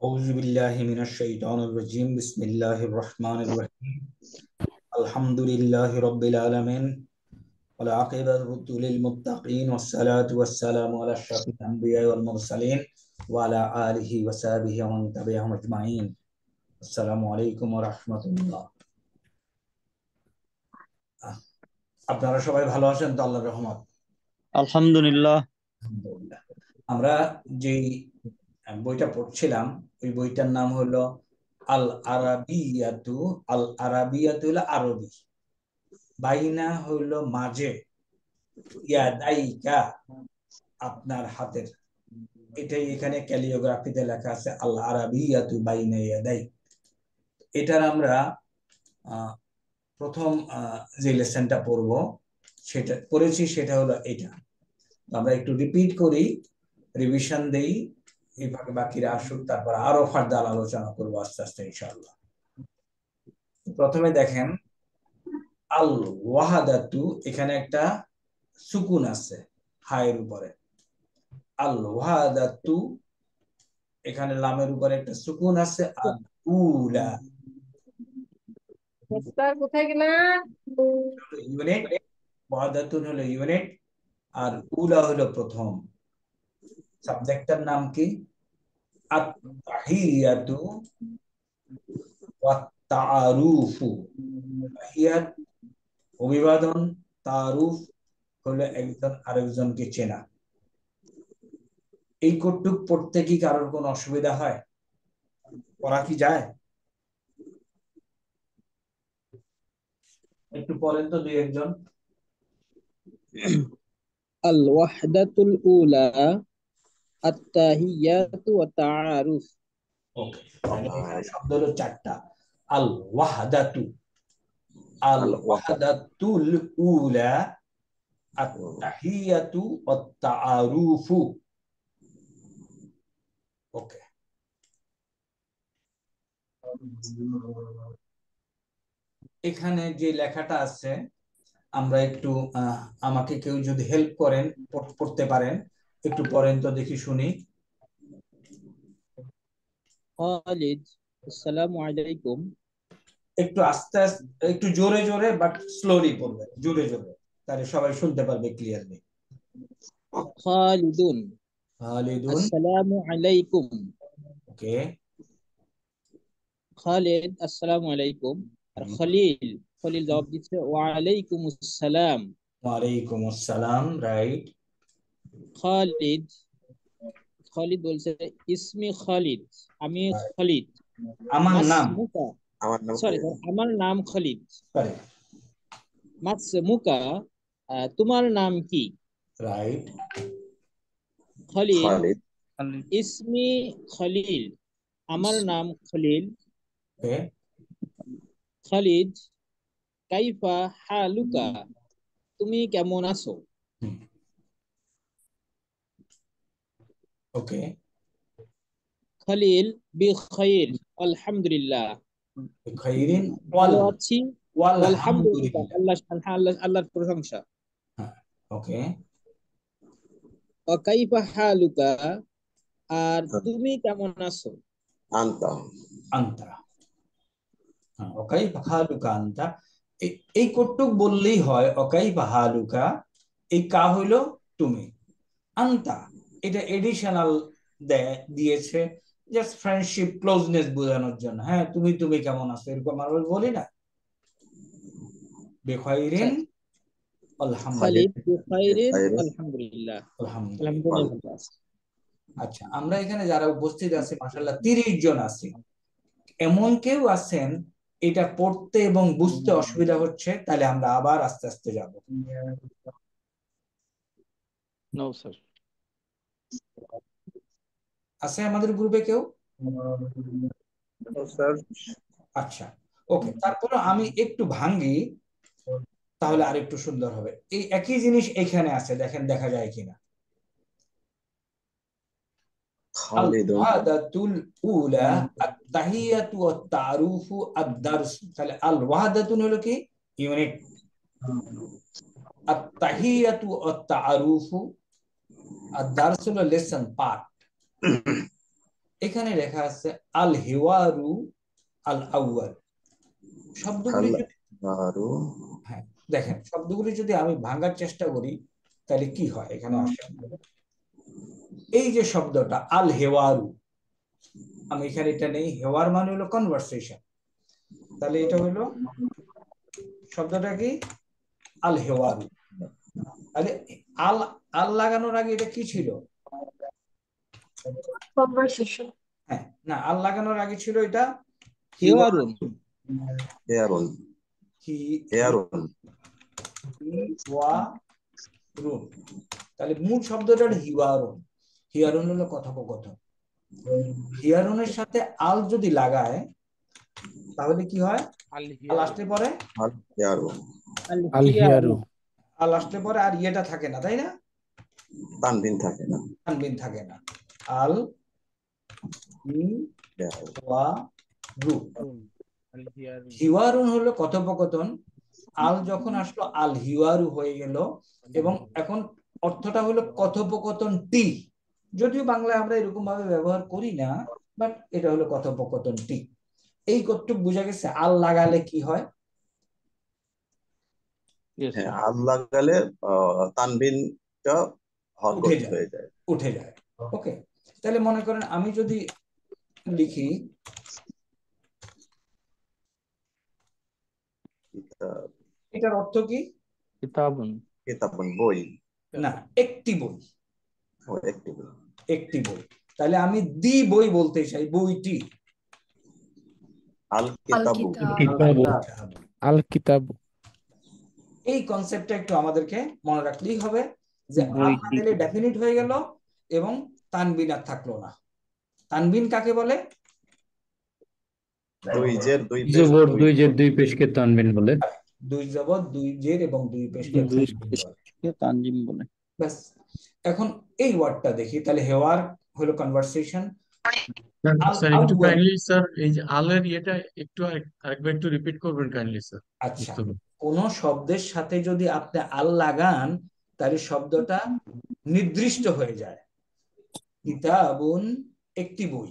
أعوذ بالله من الشيطان الرجيم بسم الله الرحمن الرحيم الحمد لله رب العالمين والعاقبة للمتقين والصلاة والسلام على أشرف الأنبياء والمرسلين وعلى آله وصحبه ومن تبعهم أجمعين السلام عليكم ورحمة الله। আপনারা সবাই ভালো আছেন তো? আল্লাহর রহমত। আলহামদুলিল্লাহ। আলহামদুলিল্লাহ। আমরা যে বইটা পড়ছিলাম ওই বইটার নাম হলো আল আরাবিয়াতু। আল আরাবিয়াতু হলো আরবি, বাইনা হইল মাঝে, ইয়াদাইকা আপনার হাতের। এটাই এখানে ক্যালিওগ্রাফিতে লেখা আছে আল আরাবিয়াতু বাইনা ইয়াদাই। এটার আমরা প্রথম যে লেসনটা পড়ব সেটা পড়েছি, সেটা হলো এটা। আমরা একটু রিপিট করি, রিভিশন দেই, এইভাবে বাকিরা আসুক, তারপর আরো ফার্দার আলোচনা করবো আস্তে আস্তে ইনশাআল্লাহ। প্রথমে দেখেন আল ওয়াহাদাতু, এখানে একটা সুকুন আছে হায়ের উপরে। আল ওয়াহাদাতু, এখানে লামের উপরে একটা সুকুন আছে। আর উলা কোথায় গেলা? ইউনিট, ওয়াহাদাতুন হলো ইউনিট, আর উলা হলো প্রথম। সাবজেক্টের নাম কি? আত-তাহিয়াতু ওয়াত-তাআরুফু। তাহিয়াত অভিবাদন, তাআরুফ হলো একজন আরেকজনকে চেনা। এই কটুক পড়তে কি কারোর কোনো অসুবিধা হয়? পড়া কি যায়? একটু পড়েন তো দুই একজন। আল ওয়াহদাতুল উলা আত-তাহিয়াতু ওয়া তাআরুফ। ওকে, এখানে শব্দ হলো চারটা। আল ওয়াহদাতু, আল ওয়াহদাতুল উলা, আত-তাহিয়াতু ওয়াত-তাআরুফু। ওকে, এখানে যে লেখাটা আছে আমরা একটু আমাকে কেউ যদি হেল্প করেন, পড়তে পারেন, একটু পড়েন তো দেখি শুনি। খালিদ, আসসালামু আলাইকুম। একটু আস্তে আস্তে, একটু জোরে জোরে বাট স্লোলি পড়বেন, জোরে জোরে, তাহলে সবাই শুনতে পারবে ক্লিয়ারলি। খালিদুন, খালিদুন। আসসালামু আলাইকুম। ওকে। খালিদ, আসসালামু আলাইকুম। আর খলিল, খলিল জবাব দিচ্ছে ওয়া আলাইকুমুস সালাম। ওয়ালাইকুম আসসালাম, রাইট। খালিদ, খালিদ বলছে ইসমি খালিদ, আমি খালিদ। আমার নাম, মাসমুকা, সরি আমার নাম খালিদ। সরি, মাসমুকা, তোমার নাম কি? রাইট। খলিল, ইসমি খলিল, আমার নাম খলিল। ওকে। খালিদ, কাইফা হালুকা, তুমি কেমন আছো? ওকে। খলিল, বিখাইর, আলহামদুলিল্লাহ, খাইরিন ভালো আছি, আলহামদুলিল্লাহ, ওয়ালহামদুলিল্লাহ। আল্লাহর প্রশংসা। ওকে। কাইফা হালুকা, আর তুমি কেমন আছো? আনতা, আন্তা। ওকাই হালুকা আন্তা। এই কটুক বললেই হয় ওকাই হালুকা। এই কা হইলো তুমি, আন্তা এটা এডিশনাল দিয়েছে, জাস্ট ফ্রেন্ডশিপ ক্লোজনেস বোঝানোর জন্য। হ্যাঁ, তুমি তুমি কেমন আছো এরকম আমরা বলি না। বেখাইরিন খালিদ, আলহামদুলিল্লাহ। বিখাইরিন, আলহামদুলিল্লাহ, আলহামদুলিল্লাহ। আলহামদুলিল্লাহ ভালো আছি। আচ্ছা, আমরা এখানে যারা উপস্থিত আছি মাশাআল্লাহ 30 জন আছি। এমন কেউ আছেন এটা পড়তে এবং বুঝতে অসুবিধা হচ্ছে, তাহলে আমরা আবার আস্তে আস্তে যাব। No sir. আছে আমাদের গ্রুপে কেউ? স্যার। আচ্ছা, ওকে, তারপরে আমি একটু ভাঙ্গি, তাহলে আরেকটু সুন্দর হবে। এই একই জিনিস এখানে আছে, দেখেন দেখা যায় কিনা। আল খালিদুন, ওয়াহাদাতুল উলা আত-তাহিয়াতু ওয়াত-তা'রুফু আদ-দারস। তাহলে আল ওয়াহাদাতুন হলো কি? ইউনিট। আত-তাহিয়াতু ওয়াত-তা'রুফু আদ-দারস হলো লেসন, পার্ট। এখানে লেখা আছে আল হিওয়ারু আল আউয়াল। শব্দগুলি যদি হ্যাঁ দেখেন, শব্দগুলি যদি আমি ভাঙার চেষ্টা করি তাহলে কি হয় এখানে আসেন। এই যে শব্দটা আল হেওয়ারু, আমি এখানে এটা নেই, হেওয়ার মানে হলো কনভারসেশন, তাহলে এটা হলো শব্দটা কি আল হেওয়ারু। তাহলে আল আল লাগানোর আগে এটা কি ছিল? কনভারসেশন। হ্যাঁ না, আল লাগানোর আগে ছিল এটা হিওয়ারুন। হেয়ারুন হেয়ারুন হিওয়ারুন। তাহলে মূল শব্দটা হলো হিওয়ারুন। হিয়ারুন হলো কথোপকথন। হিয়ারুনের সাথে আল যদি লাগায় তাহলে কি হয়? আল আসলে পরে আর হেয়ারুন আল হিয়ারু। আল আসলে পরে আর ইয়েটা থাকে না, তাই না? তানবিন থাকে না। তানবিন থাকে না। আল হিওয়ারু। হিওয়ারুন হলো কথোপকথন। আল যখন আসলো আল হিওয়ারু হয়ে গেল, এবং এখন অর্থটা হলো কথোপকথনটি। যদিও বাংলায় আমরা এরকম ভাবে ব্যবহার করি না, বাট এটা হলো কথোপকথনটি। এই কতটুকু বোঝা গেছে আল লাগালে কি হয়? হ্যাঁ, আল লাগালে তানবিনটা উঠে হরকত যায়, হয়ে যায়। উঠে যায়। ওকে, তাহলে মনে করেন আমি যদি লিখি কিতাব এটার অর্থ কি? কিতাবুন। কিতাবুন বই। না, একটি বই। একটি বই। একটি বই। তাহলে আমি দি বই বলতে চাই, বইটি। আল কিতাবু। আল কিতাবু। এই কনসেপ্টটা একটু আমাদেরকে মনে রাখলেই হবে যে আল না বইটি। দিলে ডেফিনিট হয়ে গেল এবং তানবিন আর থাকলো না। তানবিন কাকে বলে? দুই জের দুই পেশ জবর দুই জের দুই পেশকে তানবিন বলে। দুই জবর দুই জের এবং দুই পেশকে দুই তানবিন বলে। পেশকে তানজিম বলে। ব্যাস। এখন এই ওয়ার্ডটা দেখি, তাহলে হেওয়ার হলো কনভারসেশন। আল স্যার একটু আউয়াল, কাইন্ডলি স্যার এই যে আলের ইয়েটা একটু আরেকবার একটু রিপিট করবেন কাইন্ডলি স্যার। আচ্ছা, বুঝতে পারলাম। কোন শব্দের সাথে যদি আপনি আল লাগান তাহলে শব্দটা নির্দিষ্ট হয়ে যায়। কিতাবুন একটি বই,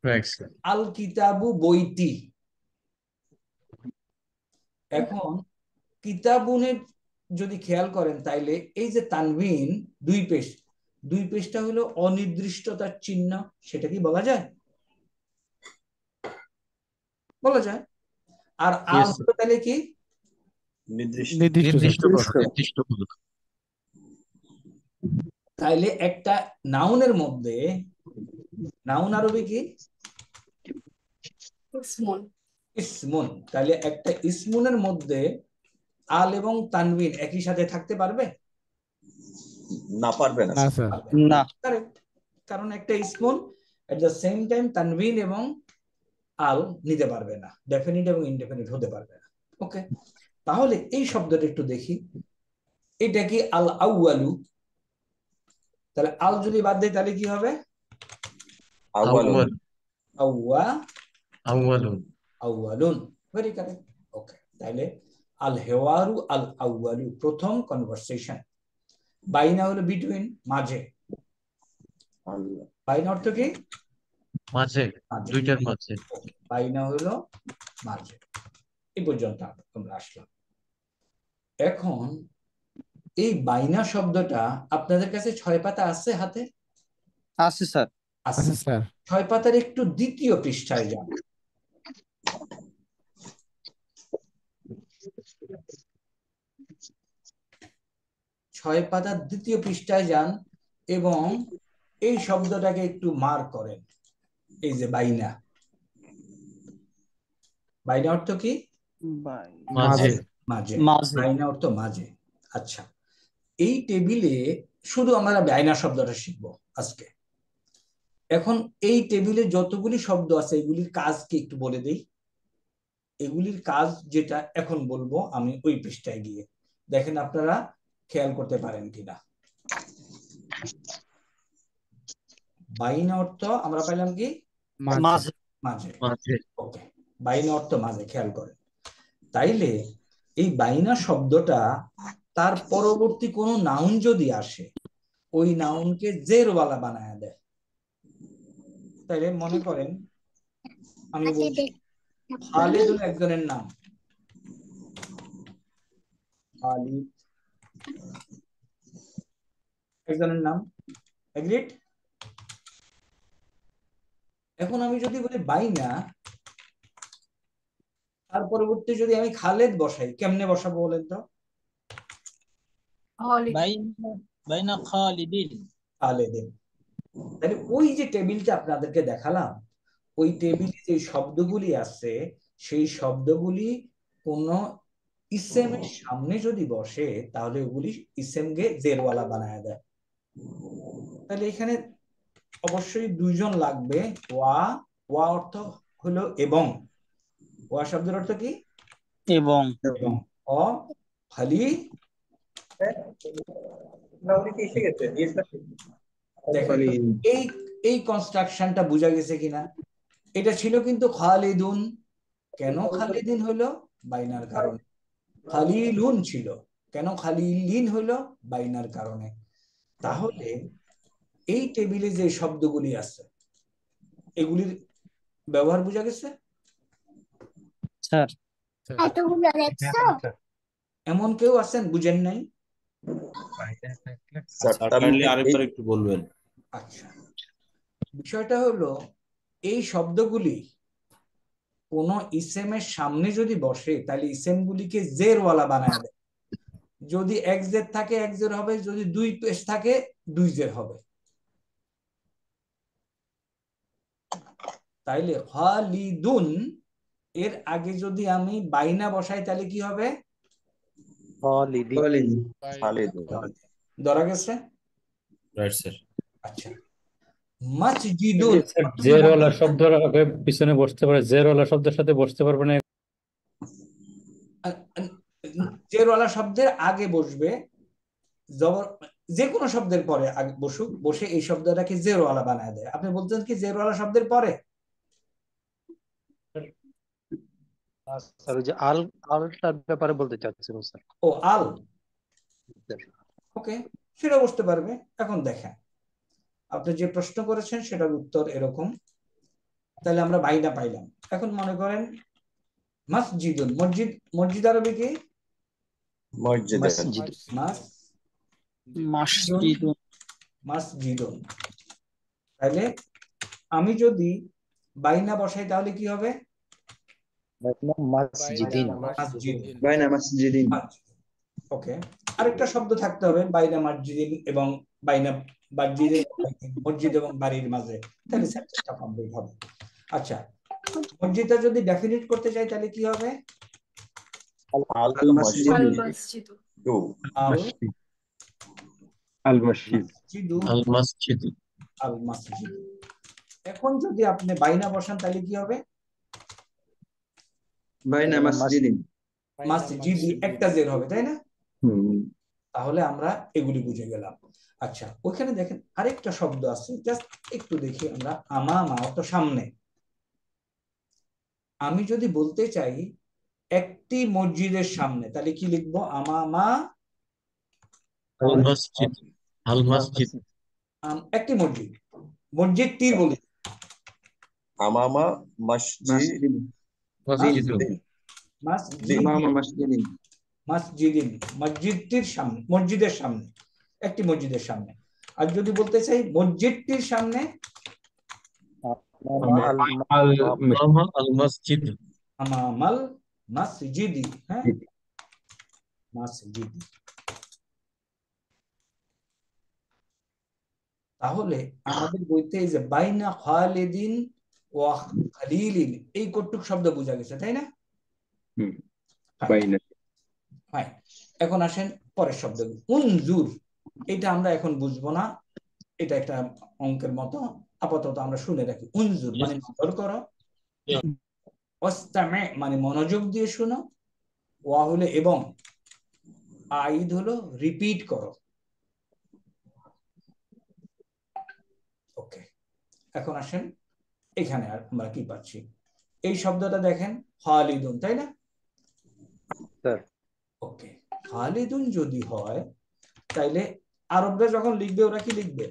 রাইট স্যার। আল কিতাবু বইটি। এখন কিতাবুনের যদি খেয়াল করেন তাইলে এই যে তানবিন দুই পেশ, দুই পেশটা হলো অনির্দিষ্টতার চিহ্ন, সেটা কি বলা যায়? বলা যায়। আর আল Yes, sir. হলো তাহলে কি? নির্দিষ্ট। নির্দিষ্ট করা, নির্দিষ্ট করা। তাইলে একটা নাউনের মধ্যে, নাউন আরবি কি? ইসমুন। ইসমুন। তাহলে একটা ইসমুনের মধ্যে আল এবং তানবিন একই সাথে থাকতে পারবে? না, পারবে না। না স্যার। পারবে না। না। Correct. কারণ একটা ইসমুন এট দ্য সেম টাইম তানবিন এবং আল নিতে পারবে না, ডেফিনিট এবং ইনডেফিনিট হতে পারবে না। ওকে, তাহলে এই শব্দটা একটু দেখি, এটা কি আল আউয়ালু? তাহলে আল যদি বাদ দেয় তাহলে কি হবে? আউয়ালুন। আউয়া আউয়ালুন। আউয়ালুন। Very correct. ওকে, তাহলে আল হেওয়ারু আল আউয়ালু প্রথম কনভারসেশন। বাইনা হলো বিটুইন, মাঝে। আল্লাহ। বাইনা অর্থ কি? মাঝে, মাঝে। দুইটার মাঝে। Okay, বাইনা হলো মাঝে। এই পর্যন্ত আমরা আসলাম। এখন এই বাইনা শব্দটা আপনাদের কাছে 6 পাতা আছে হাতে? আছে স্যার। আছে। আচ্ছা স্যার। 6 পাতার একটু দ্বিতীয় পৃষ্ঠায় যান। 6 পাতার দ্বিতীয় পৃষ্ঠায় যান এবং এই শব্দটাকে একটু মার্ক করেন। এই যে বাইনা, বাইনা অর্থ কি? মাঝে। মাঝে। মাঝে। বাইনা অর্থ মাঝে। আচ্ছা, এই টেবিলে শুধু আমরা বাইনা শব্দটা শিখবো আজকে। এখন এই টেবিলে যতগুলি শব্দ আছে এগুলির কাজ কি একটু বলে দেই। এগুলির কাজ যেটা এখন বলবো আমি ওই পৃষ্ঠায় গিয়ে দেখেন আপনারা খেয়াল করতে পারেন কিনা। বাইনা অর্থ আমরা পাইলাম কি? মাঝে। মাঝে। মাঝে। ওকে, বাইনা অর্থ মাঝে, খেয়াল করেন। তাইলে এই বাইনা শব্দটা তার পরবর্তী কোনো নাউন যদি আসে ওই নাউনকে জেরওয়ালা বানায় দেয়। তাইলে মনে করেন আমি বলছি খালিদুন একজনের নাম, খালিদ একজনের নাম, এগ্রিড। এখন আমি যদি বলি বাইনা, তার পরবর্তী যদি আমি খালেদ বসাই, কেমনে বসাবো বলেন তো? বাইনা বাইনা খালিদিন। খালেদিন। তাহলে ওই যে টেবিলটা আপনাদেরকে দেখালাম, ওই টেবিলে যে শব্দগুলি আছে, সেই শব্দগুলি কোন ইসেমের সামনে যদি বসে তাহলে ওগুলি ইসেমকে জেরওয়ালা বানায় দেয়। তাহলে এখানে অবশ্যই দুইজন লাগবে। ওয়া, ওয়া অর্থ হলো এবং, ওয়া শব্দের অর্থ কি? এবং এবং। অ খালি, দেখেন এই এই কনস্ট্রাকশনটা বোঝা গেছে কিনা? এটা ছিল কিন্তু খালিদুন, কেন খালিদিন হলো? বাইনার কারণে। খালিলুন ছিল, কেন খালিলিন হলো? বাইনার কারণে। তাহলে এই টেবিলে যে শব্দগুলি আছে এগুলির ব্যবহার বোঝা গেছে? স্যার এমন কেউ আছেন বুঝেন নাই? আরেকবার একটু বলবেন। আচ্ছা, বিষয়টা হলো এই শব্দগুলি কোন ইসেমের সামনে যদি বসে তাহলে ইসেমগুলিকে জেরওয়ালা বানায় দেয়। যদি এক জের থাকে এক জের হবে, যদি দুই পেশ থাকে দুই জের হবে। তাইলে খালিদুন এর আগে যদি আমি বাইনা বসাই তাহলে কি হবে? ধরা গেছে? Right sir. আচ্ছা, মসজিদুন জেরওয়ালা শব্দের আগে পিছনে বসতে পারে, জেরওয়ালা শব্দের সাথে বসতে পারবে না। জেরওয়ালা শব্দের আগে বসবে, জবর যে কোনো শব্দের পরে আগে বসুক, বসে এই শব্দটাকে জেরওয়ালা বানায় দেয়। আপনি বলতেন কি জেরওয়ালা শব্দের পরে? স্যার ওই যে আলটার ব্যাপারে বলতে চাচ্ছিলাম স্যার। ও আল, ওকে, সেটা বসতে পারবে। এখন দেখেন আপনি যে প্রশ্ন করেছেন সেটার উত্তর এরকম। তাহলে আমরা বাইনা পাইলাম। এখন মনে করেন মসজিদুন, মসজিদ, মসজিদ আরবি কি? মাসজিদুন। মসজিদুন। তাহলে আমি যদি বাইনা বসাই তাহলে কি হবে? মসজিদিন। ওকে, আরেকটা শব্দ থাকতে হবে বাইনা মসজিদিন এবং বাইনা মসজিদে, মসজিদ এবং বাড়ির মাঝে, তাহলে সেন্টেন্সটা কমপ্লিট হবে। আচ্ছা, মসজিদটা যদি ডেফিনিট করতে চাই তাহলে কি হবে? আল মসজিদ। এখন যদি আপনি বাইনা বসান তাহলে কি হবে? বাইনা মসজিদিন। মসজিদ একটা জের হবে, তাই না? তাহলে আমরা এগুলি বুঝে গেলাম। আচ্ছা, ওখানে দেখেন আরেকটা শব্দ আছে, জাস্ট একটু দেখি আমরা। আমামা অর্থ সামনে। আমি যদি বলতে চাই একটি মসজিদের সামনে তাহলে কি লিখবো? আমামা আল মসজিদ। আল মসজিদ একটি মসজিদ, মসজিদটির বলি আমামা মসজিদ মসজিদিন, মসজিদটির সামনে, মসজিদের সামনে, একটি মসজিদের সামনে। আর যদি বলতে চাই মসজিদটির সামনে, আল মসজিদ। আমামাল মসজিদি। হ্যাঁ, মসজিদি। তাহলে আমাদের বইতে এই যে বাইনা খালিদিন ওয়া খালিলিন এই কটুক শব্দ বোঝা গেছে, তাই না? হ্যাঁ, এখন আসেন পরের শব্দ উনজুর। এটা আমরা এখন বুঝবো না, এটা একটা অঙ্কের মতো, আপাতত আমরা শুনে রাখি। উনজুর মানে নজর করো, ওয়াস্তামি মানে মনোযোগ দিয়ে শোনো, ওয়া হলো এবং, আইদ হলো রিপিট করো। ওকে, এখন আসেন এখানে আর আমরা কি পাচ্ছি? এই শব্দটা দেখেন খালিদুন, তাই না? ওকে, খালিদুন যদি হয় তাইলে আরবরা যখন লিখবে ওরা কি লিখবে?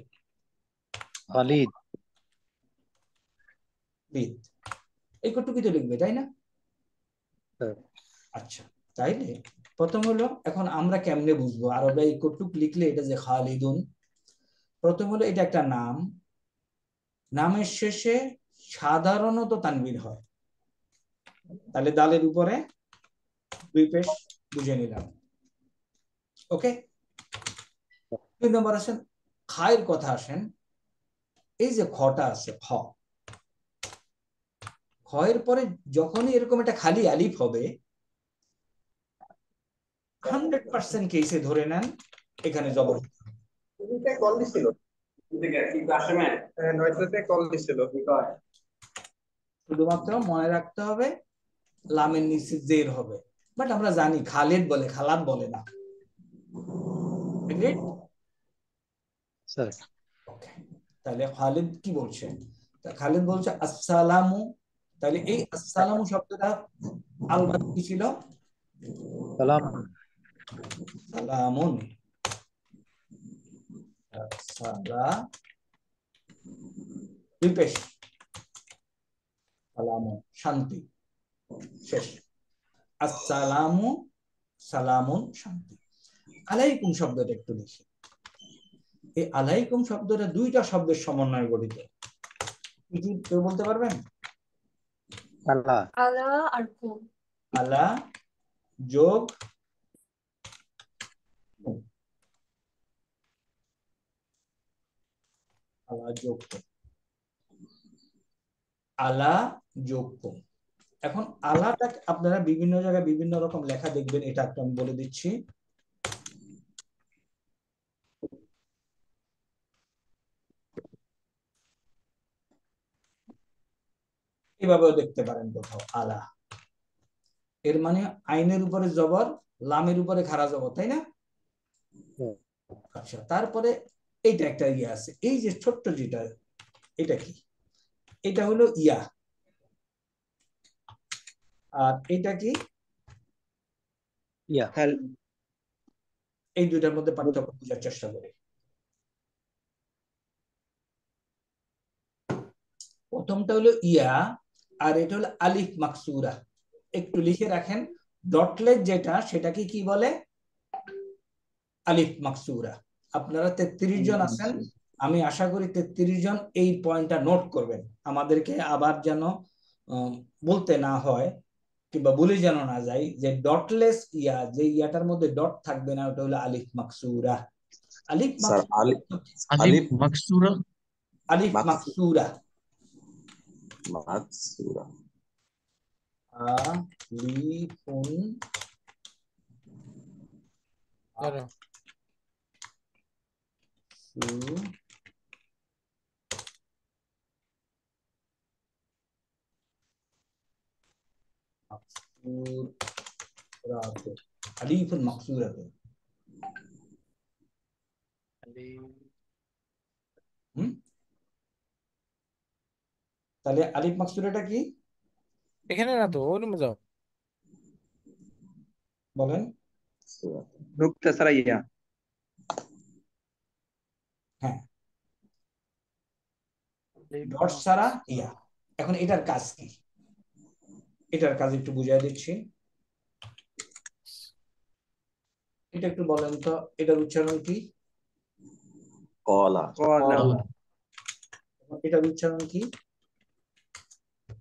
খালিদ। বিদ, এই কটুকুই তো লিখবে, তাই না? হ্যাঁ। আচ্ছা, তাইলে প্রথম হলো, এখন আমরা কেমনে বুঝবো আরবে এই কটুক লিখলে এটা যে খালিদুন? প্রথম হলো এটা একটা নাম, নামের শেষে সাধারণত তানবির হয়, তাহলে দালের উপরে দুই পেশ বুঝে নিলাম। ওকে, 2 নম্বর আসেন খায়ের কথা আসেন। এই যে খটা আছে, খয়ের পরে যখনই এরকম একটা খালি আলিফ হবে 100% কেসে ধরে নেন এখানে জবর। শুধুমাত্র মনে রাখতে হবে লামের নিচে জের হবে, বাট আমরা জানি খালিদ বলে, খালাদ বলে না। Agreed? Sir Okay. তাহলে খালিদ কি বলছে? খালিদ বলছে আসসালামু, তাহলে এই আসসালামু শব্দটা আলবাদ কি ছিল? সালাম। সালামুন, দুই পেশ, সালামুন শান্তি, শেষ। আসসালামু, সালামুন শান্তি। আলাইকুম শব্দটা একটু দেখি। এই আলাইকুম শব্দটা দুইটা শব্দের সমন্বয়ে গঠিত, কি কেউ বলতে পারবেন? আল্লাহ। আলা আর কুম। আলা যোগ কুম, আলা যোগ কুম, আলা যোগ কুম। এখন আলাটা আপনারা বিভিন্ন জায়গায় বিভিন্ন রকম লেখা দেখবেন, এটা একটু আমি বলে দিচ্ছি। এভাবেও দেখতে পারেন কোথাও আলা, এর মানে আইনের উপরে জবর, লামের উপরে খাড়া জবর, তাই না? আচ্ছা, তারপরে এইটা একটা ইয়া আছে, এই যে ছোট্ট যেটা, এটা কি? এটা হলো ইয়া, আর এটা কি? ইয়া। এই দুইটার মধ্যে পার্থক্য বোঝার চেষ্টা করি। প্রথমটা হলো ইয়া, আর এটা হলো আলিফ মাকসুরা। একটু লিখে রাখেন, ডটলেস যেটা সেটাকে কি বলে? আলিফ মাকসুরা। আপনারা 33 জন আছেন, আমি আশা করি 33 জন এই পয়েন্টটা নোট করবেন, আমাদেরকে আবার যেন বলতে না হয় কিংবা ভুলে যেন না যাই যে ডটলেস ইয়া, যে ইয়াটার মধ্যে ডট থাকবে না, ওটা হলো আলিফ মাকসুরা। আলিফ স্যার মাকসুরা, আলিফ মাকসুরা, আলিফ মাকসুরা, মাকসুরা আলিফুন আলিফুন মাকসুরা। তাহলে আলিফ মাকসুরাটা কি এখানে না তো, ওর রুমে যাও। বলেন? নুক্তা ছাড়া ইয়া। হ্যাঁ, ডট ছাড়া ইয়া। এখন এটার কাজ কি? এটার কাজ একটু বুঝিয়ে দিচ্ছি, এটা একটু বলেন তো, এটার উচ্চারণ কি? কলা এটার উচ্চারণ কি?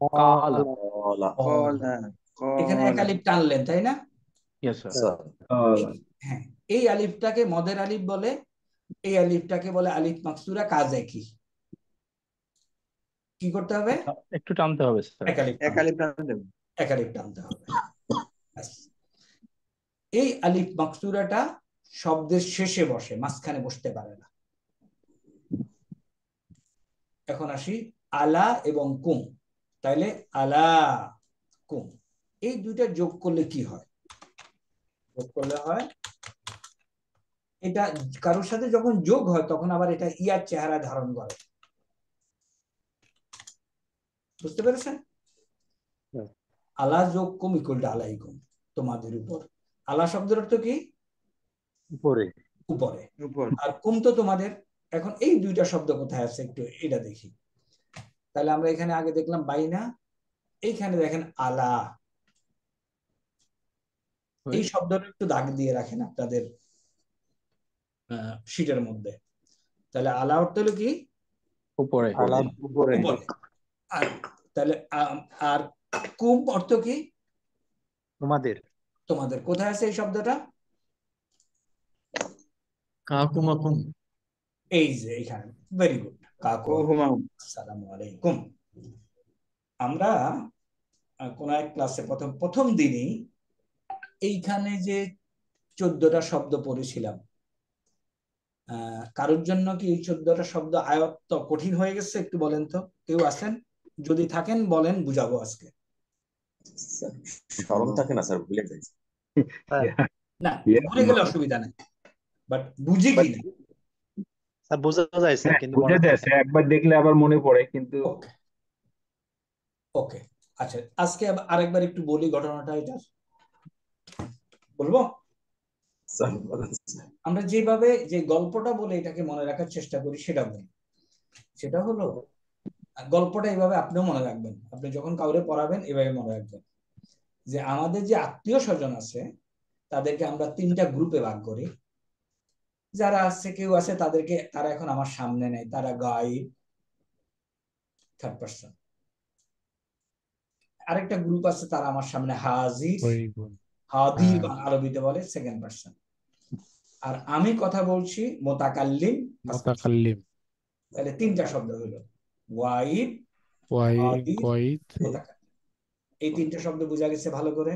কালা। কলা এখানে এক আলিফ টানলেন, তাই না? স্যার হ্যাঁ, এই আলিফটাকে মদের আলিফ বলে, এই আলিফটাকে বলে আলিফ মাকসুরা। কাজ একই, কি করতে হবে? একটু টানতে হবে স্যার। এক আলিফ টানতে হবে। এই আলিফ মাকসুরাটা শব্দের শেষে বসে, মাঝখানে বসতে পারে না। এখন আসি আলা এবং কুম, তাইলে আলা কুম, এই দুইটা যোগ করলে কি হয়? যোগ করলে হয়, এটা কারোর সাথে যখন যোগ হয় তখন আবার এটা ইয়ার চেহারা ধারণ করে, বুঝতে পেরেছেন? আলা যোগ কুম ইকুয়াল টু আলাইকুম, তোমাদের উপর। আলা শব্দের অর্থ কি? উপরে। উপরে। আর কুম তো তোমাদের। এখন এই দুইটা শব্দ কোথায় আছে একটু এটা দেখি। তাহলে আমরা এখানে আগে দেখলাম বাইনা, এইখানে দেখেন আলা। এই শব্দটা একটু দাগ দিয়ে রাখেন আপনাদের শীটের মধ্যে। তাহলে আলা অর্থ হলো কি? উপরে। আলার উপরে। উপরে। আর তাহলে আর কুম অর্থ কি? তোমাদের। তোমাদের। কোথায় আছে এই শব্দটা? কাকুমাকুম। এই যে এইখানে। Very good. কাকু। হুমাহুম। আসসালামু আলাইকুম। আমরা কোন এক ক্লাসে প্রথম দিনই এইখানে যে 14টা শব্দ পড়েছিলাম, কারোর জন্য কি এই 14টা শব্দ আয়ত্ত কঠিন হয়ে গেছে? একটু বলেন তো, কেউ আছেন? যদি থাকেন বলেন, বুঝাবো আজকে। স্মরণ থাকে না স্যার, ভুলে যাই। না, ভুলে গেলে অসুবিধা নেই, বাট বুঝি কি না। স্যার বোঝা যায় স্যার, কিন্তু বুঝে মনে যায় থাকে স্যার, একবার দেখলে আবার মনে পড়ে কিন্তু। ওকে ওকে, আচ্ছা আজকে আরেকবার একটু বলি ঘটনাটা। এটা বলবো। স্যার বলেন স্যার। আমরা যেভাবে যে গল্পটা বলে এটাকে মনে রাখার চেষ্টা করি সেটা বলি। সেটা হলো, গল্পটা এইভাবে আপনিও মনে রাখবেন, আপনি যখন কাউরে পড়াবেন এভাবে মনে রাখবেন যে আমাদের যে আত্মীয় স্বজন আছে তাদেরকে আমরা 3টা গ্রুপে ভাগ করি। যারা আছে, কেউ আছে তারা এখন আমার সামনে নেই, তারা গায়েব, থার্ড পারসন। আরেকটা গ্রুপ আছে তারা আমার সামনে হাজির, হাদির আরবিতে বলে সেকেন্ড পারসন। আর আমি কথা বলছি মুতাকাল্লিম, মুতাকাল্লিম। তাহলে 3টা শব্দ হলো ওয়াইদ, হাদির, মুতাকাল্লিম। এই 3টা শব্দ বোঝা গেছে ভালো করে?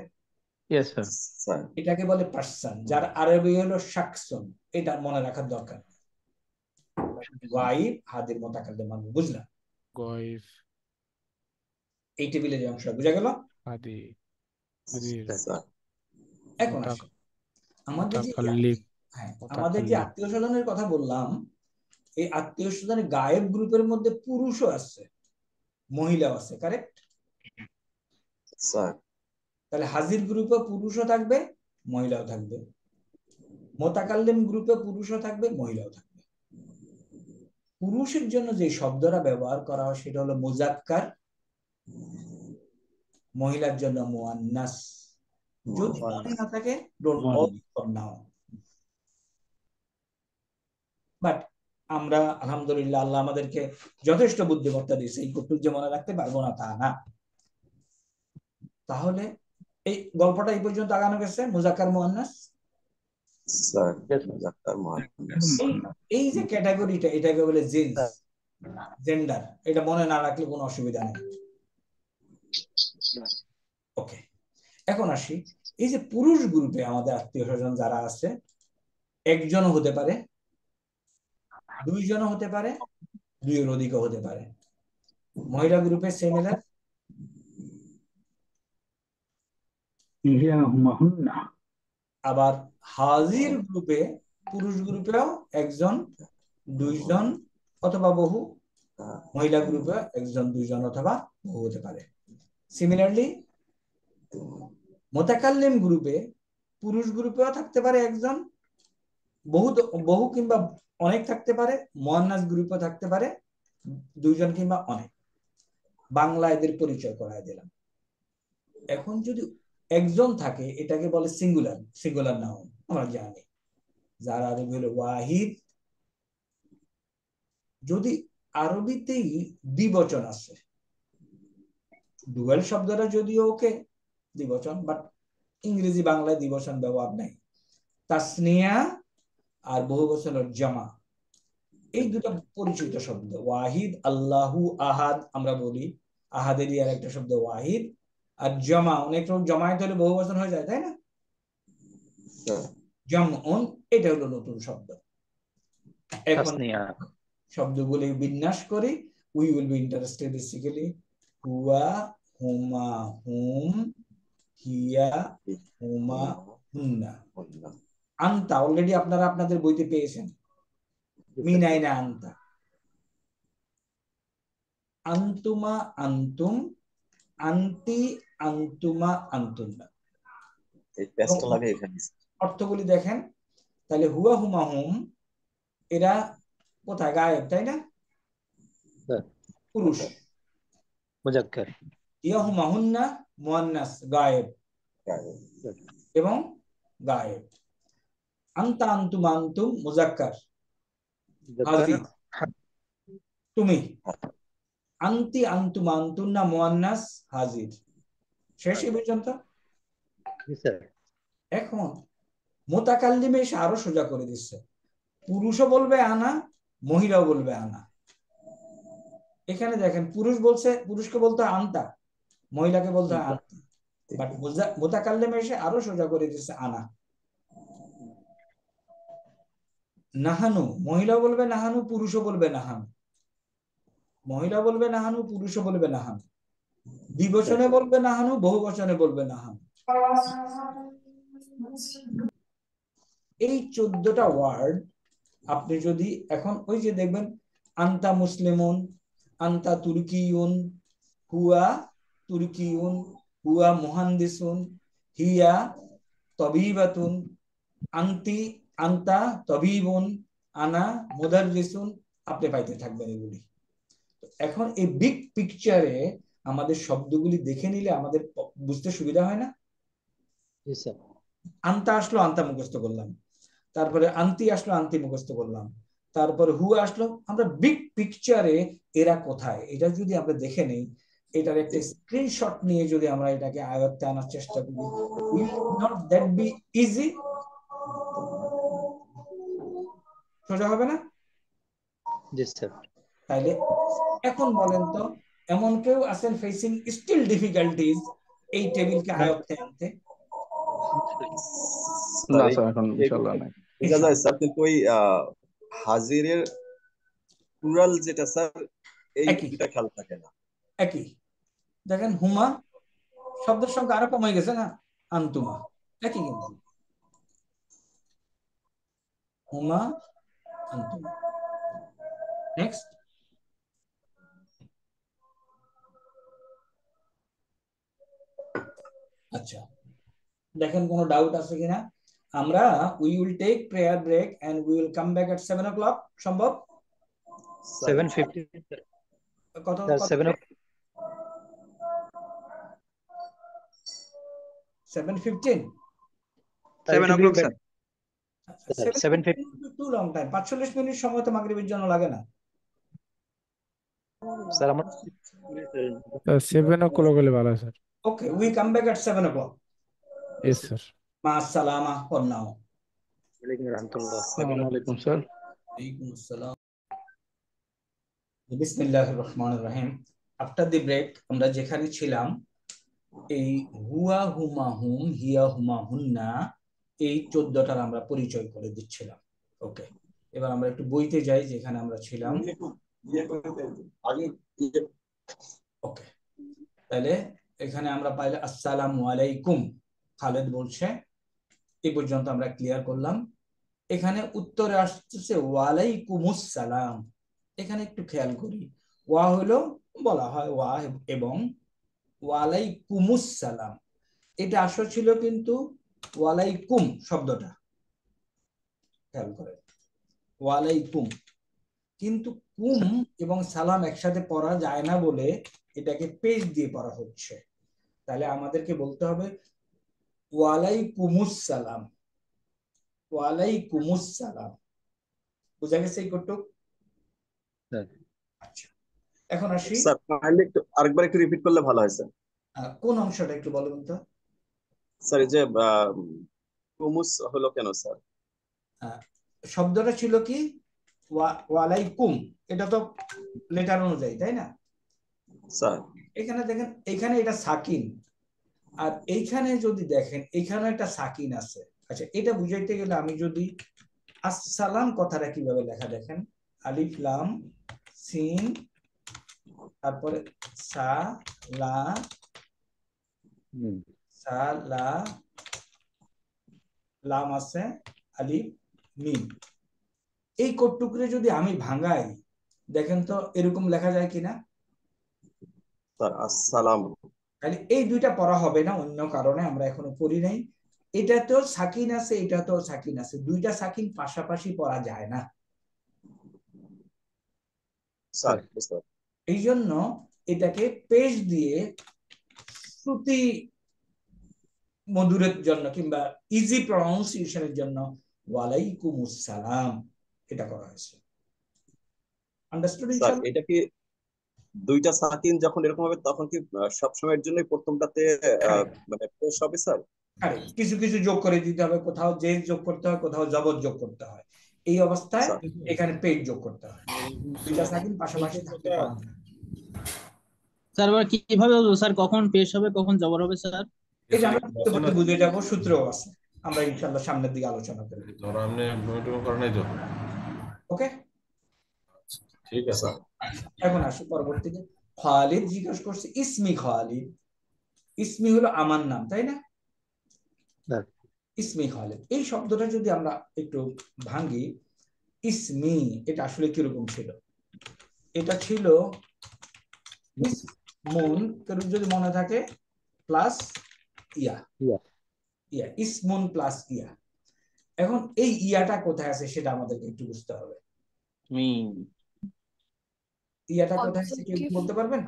Yes sir. স্যার এটাকে বলে পার্সন, যার আরবি হলো শাকসুন। এটা মনে রাখার দরকার। গায়েব, হাদির, মুতাকাল্লিম, বুঝলাম? গায়েব, এই টেবিলে যে অংশটা বুঝা গেল। হাদি, হাদির, স্যার এখন আসি আমাদের যে মুতাকাল্লিম, আমাদের যে আত্মীয় স্বজনের কথা বললাম, এই আত্মীয় স্বজনের গায়েব গ্রুপের মধ্যে পুরুষও আছে, মহিলাও আছে, কারেক্ট? স্যার তাহলে হাজির গ্রুপে পুরুষও থাকবে, মহিলাও থাকবে। মুতাকাল্লিম গ্রুপে পুরুষও থাকবে, মহিলাও থাকবে। পুরুষের জন্য যে শব্দটা ব্যবহার করা হয় সেটা হলো মুজাক্কার, মহিলার জন্য মুআন্নাস। যদি মনে না থাকে don't worry for now. But আমরা আলহামদুলিল্লাহ, আল্লাহ আমাদেরকে যথেষ্ট বুদ্ধিমত্তা দিয়েছে, এই কটুক যে মনে রাখতে পারবো না তা না। তাহলে এই গল্পটা এই পর্যন্ত আগানো গেছে, মুজাক্কার মুআন্নাস। স্যার মুজাক্কার মুআন্নাস। এই যে ক্যাটাগরিটা, এটাকে বলে জিন্স, জেন্ডার। এটা মনে না রাখলে কোনো অসুবিধা নেই। ওকে, এখন আসি এই যে পুরুষ গ্রুপে আমাদের আত্মীয় স্বজন যারা আছে, একজনও হতে পারে, 2জনও হতে পারে, 2-এর অধিকও হতে পারে। মহিলা গ্রুপে সিমিলার, আবার হাজির গ্রুপে, পুরুষ গ্রুপেও 1জন, 2জন অথবা বহু, মহিলা গ্রুপে 1জন, 2জন অথবা বহু হতে পারে। সিমিলারলি মুতাকাল্লিম গ্রুপে, পুরুষ গ্রুপেও থাকতে পারে 1জন, বহু কিংবা অনেক থাকতে পারে, মুআন্নাস গ্রুপেও থাকতে পারে 2জন কিংবা অনেক। বাংলা এদের পরিচয় করায় দিলাম। এখন যদি 1জন থাকে, এটাকে বলে সিঙ্গুলার, সিঙ্গুলার নাউন আমরা জানি, যার আরবি হলো ওয়াহিদ। যদি আরবিতেই দ্বিবচন আছে, ডুয়াল শব্দটা যদিও ওকে দ্বিবচন, বাট ইংরেজি বাংলায় দ্বিবচন ব্যবহার নাই। তাসনিয়া আর বহুবচন জামা, এই দুটো পরিচিত শব্দ। ওয়াহিদ, আল্লাহু আহাদ আমরা বলি, আহাদেরই আর একটা শব্দ ওয়াহিদ। আর জামা, অনেক রকম জমায়েত হলে বহুবচন হয়ে যায়, তাই না? জামউন, এটা হলো নতুন শব্দ। এখন শব্দগুলি বিন্যাস করি। We will be interested basically হুয়া, হুমা, হুম, হিয়া, হুমা, হুন্না। আনতা অলরেডি আপনারা আপনাদের বইতে পেয়েছেন, মিনাইনা আনতা। আন্তুমা, আন্তুম, আন্তি, আন্তুমা, আন্তুমনা। এই পেস্টটা লাগে এখানে। অর্থগুলি দেখেন তাহলে, হুয়া, হুমা, হুম এরা কোথায়? গায়েব, তাই না? পুরুষ। মুজাক্কার। ইয়াহুমা হুন্না মুয়ান্নাস গায়েব এবং গায়েব। আনতা আনতুম আনতুম মুজাক্কার মুজাক্কার হাজির তুমি। আনতি আনতুম আনতুন্না মুয়ান্নাস হাজির। শেষ এই পর্যন্ত। জি স্যার। এখন মুতাকাল্লিমে এসে আরো সোজা করে দিচ্ছে, পুরুষও বলবে আনা, মহিলাও বলবে আনা। এখানে দেখেন পুরুষ বলছে, পুরুষকে বলতে হয় আনতা, মহিলাকে বলতে হয় আনতি, বাট মুতাকাল্লিমে এসে আরো সোজা করে দিচ্ছে আনা। নাহানু, মহিলাও বলবে নাহানু, পুরুষও বলবে নাহানু। মহিলা বলবে নাহানু, পুরুষও বলবে নাহানু। দ্বিবচনে বলবে নাহানু, বহু বচনে বলবে নাহানু। এই 14টা ওয়ার্ড আপনি যদি এখন ওই যে দেখবেন আনতা মুসলিমুন, আনতা তুর্কিউন, হুয়া তুর্কিউন, হুয়া মুহান্দিসুন, হিয়া তবিবাতুন, আনতি আনতা তবিবুন, আনা মুদাররিসুন, আপনি পাইতে থাকবেন এগুলি। এখন এই বিগ পিকচারে আমাদের শব্দগুলি দেখে নিলে আমাদের বুঝতে সুবিধা হয় না? জি স্যার। আনতা আসলো, আনতা মুখস্থ করলাম, তারপরে আন্তি আসলো, আন্তি মুখস্থ করলাম, তারপরে হু আসলো। আমরা বিগ পিকচারে এরা কোথায় এটা যদি আমরা দেখে নেই, এটার একটা স্ক্রিনশট নিয়ে যদি আমরা এটাকে আয়ত্তে আনার চেষ্টা করি, will not that be easy? সোজা হবে না? জি স্যার। তাইলে এখন বলেন তো, এমন কেউ আছেন ফেসিং স্টিল ডিফিকাল্টিজ এই টেবিলকে আয়ত্তে আনতে? না স্যার, এখন ইনশাআল্লাহ নাই। বোঝা যায় স্যার, কিন্তু ওই হাজিরের প্লুরাল যেটা স্যার, এই একই দুটা খেয়াল থাকে না। একই। দেখেন হুমা শব্দের সংখ্যা আরো কমে গেছে না, আন্তুমা একই, কিন্তু হুমা আন্তুমা। নেক্সট। আচ্ছা, দেখেন কোনো ডাউট আছে কিনা? আমরা we will take prayer break and we will come back at 7 o'clock। সম্ভব? 7:15 কত sir. 7:15? 7 o'clock sir. 7:15 too long time. 45 minute সময় তো মাগরিবের জন্য লাগে না। স্যার আমার 7 o'clock হলে ভালো হয় sir. Okay, we come back at 7 o'clock. Yes sir. মা আসসালামা ফর নাও। ওয়ালাইকুম রাহমাতুল্লাহ। আসসালামু আলাইকুম স্যার। ওয়ালাইকুম আসসালাম। বিসমিল্লাহির রহমানির রহিম। আফটার দি ব্রেক আমরা যেখানে ছিলাম, এই হুয়া হুমা হুম, হিয়া হুমা হুন্না, এই 14টার আমরা পরিচয় করে দিচ্ছিলাম। ওকে, এবার আমরা একটু বইতে যাই যেখানে আমরা ছিলাম। ওকে, তাহলে এখানে আমরা পাইলে আসসালামু আলাইকুম, খালেদ বলছে। এই পর্যন্ত আমরা ক্লিয়ার করলাম। এখানে উত্তরে আসছে ওয়ালাইকুমুস সালাম। এখানে একটু খেয়াল করি, ওয়া হলো বলা হয় ওয়া এবং ওয়ালাইকুমুস সালাম, এটা আসল ছিল কিন্তু ওয়ালাইকুম শব্দটা, খেয়াল করে ওয়ালাইকুম। কিন্তু কুম এবং সালাম একসাথে পড়া যায় না বলে এটাকে পেশ দিয়ে পড়া হচ্ছে। তাহলে আমাদেরকে বলতে হবে ওয়ালাইকুমুস সালাম, ওয়ালাইকুমুস সালাম। বুঝা গেছে এই কটুক? আচ্ছা, এখন আসি। স্যার কাইন্ডলি একটু আরেকবার একটু রিপিট করলে ভালো হয় স্যার। কোন অংশটা একটু বলুন তো? স্যার এই যে কুমুস হলো কেন স্যার? শব্দটা ছিল কি ওয়ালাইকুম, এটা তো লেটার অনুযায়ী, তাই না স্যার? এখানে দেখেন, এখানে এটা সাকিন, আর এইখানে যদি দেখেন এখানে একটা সাকিন আছে। আচ্ছা, এটা বুঝাইতে গেলে আমি যদি আসসালাম কথাটা কিভাবে লেখা দেখেন, আলিফ লাম সিন, তারপরে সা লা সা লা, লাম আছে, আলিফ মিম। এই কোটটুকরে যদি আমি ভাঙাই, দেখেন তো এরকম লেখা যায় কিনা? স্যার আসসালাম। তাহলে এই দুইটা পড়া হবে না অন্য কারণে, আমরা এখনো পড়ি নাই। এটাতেও সাকিন আছে, এটাতেও সাকিন আছে, দুইটা সাকিন পাশাপাশি পড়া যায় না। স্যার এই জন্য এটাকে পেশ দিয়ে শ্রুতি মধুরের জন্য কিংবা ইজি প্রনাউন্সিয়েশনের জন্য ওয়ালাইকুমুস সালাম এটা করা হয়েছে। আন্ডারস্টুড স্যার ইনশাআল্লাহ? এটা কি দুইটা সাকিন যখন এরকম হবে তখন কি সবসময়ের জন্য প্রথমটাতে মানে পেশ হবে স্যার? আরে কিছু কিছু যোগ করে দিতে হবে, কোথাও জেদ যোগ করতে হয়, কোথাও জবর যোগ করতে হয়। এই অবস্থায় স্যার এখানে পেশ যোগ করতে হয়। দুইটা সাকিন পাশাপাশি থাকতে পারে না। স্যার এবার কিভাবে বলবো স্যার, কখন পেশ হবে কখন জবর হবে স্যার? এটা আমরা পড়তে পড়তে বুঝে যাবো, সূত্রও আছে, আমরা ইনশাআল্লাহ সামনের দিকে আলোচনা করব। ওকে, ঠিক আছে। এখন আসি পরবর্তীতে। খালিদ জিজ্ঞাসা করছে ইসমি খালিদ, ইসমি হলো আমার নাম, তাই না? স্যার ইসমি খালিদ এই শব্দটা যদি আমরা একটু ভাঙি, ইসমি এটা আসলে কিরকম ছিল? এটা ছিল ইসমুন, যদি মনে থাকে, প্লাস ইয়া, ইয়া ইয়া ইসমুন প্লাস ইয়া। এখন এই ইয়াটা কোথায় আছে সেটা আমাদেরকে একটু বুঝতে হবে। ইয়াটা কোথায় আছে কেউ কি বলতে পারবেন?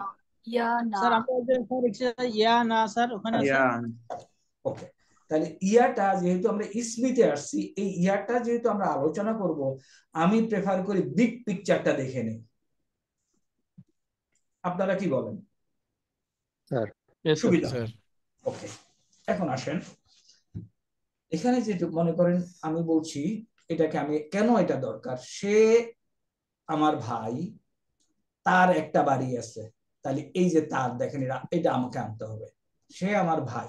স্যার আমরা যে স্যার ইয়া না স্যার ওখানে আছে। ওকে, তাহলে ইয়াটা যেহেতু আমরা ইসমিতে আসছি, এই ইয়াটা যেহেতু আমরা আলোচনা করব, আমি প্রেফার করি বিগ পিকচারটা দেখে নেই। আপনারা কি বলেন? স্যার সুবিধা? স্যার ওকে, এখন আসেন এখানে যে মনে করেন আমি বলছি এটাকে আমি কেন এটা দরকার, সে আমার ভাই, তার একটা বাড়ি আছে, তাহলে এই যে তার দেখেন এটা আমাকে আনতে হবে। সে আমার ভাই,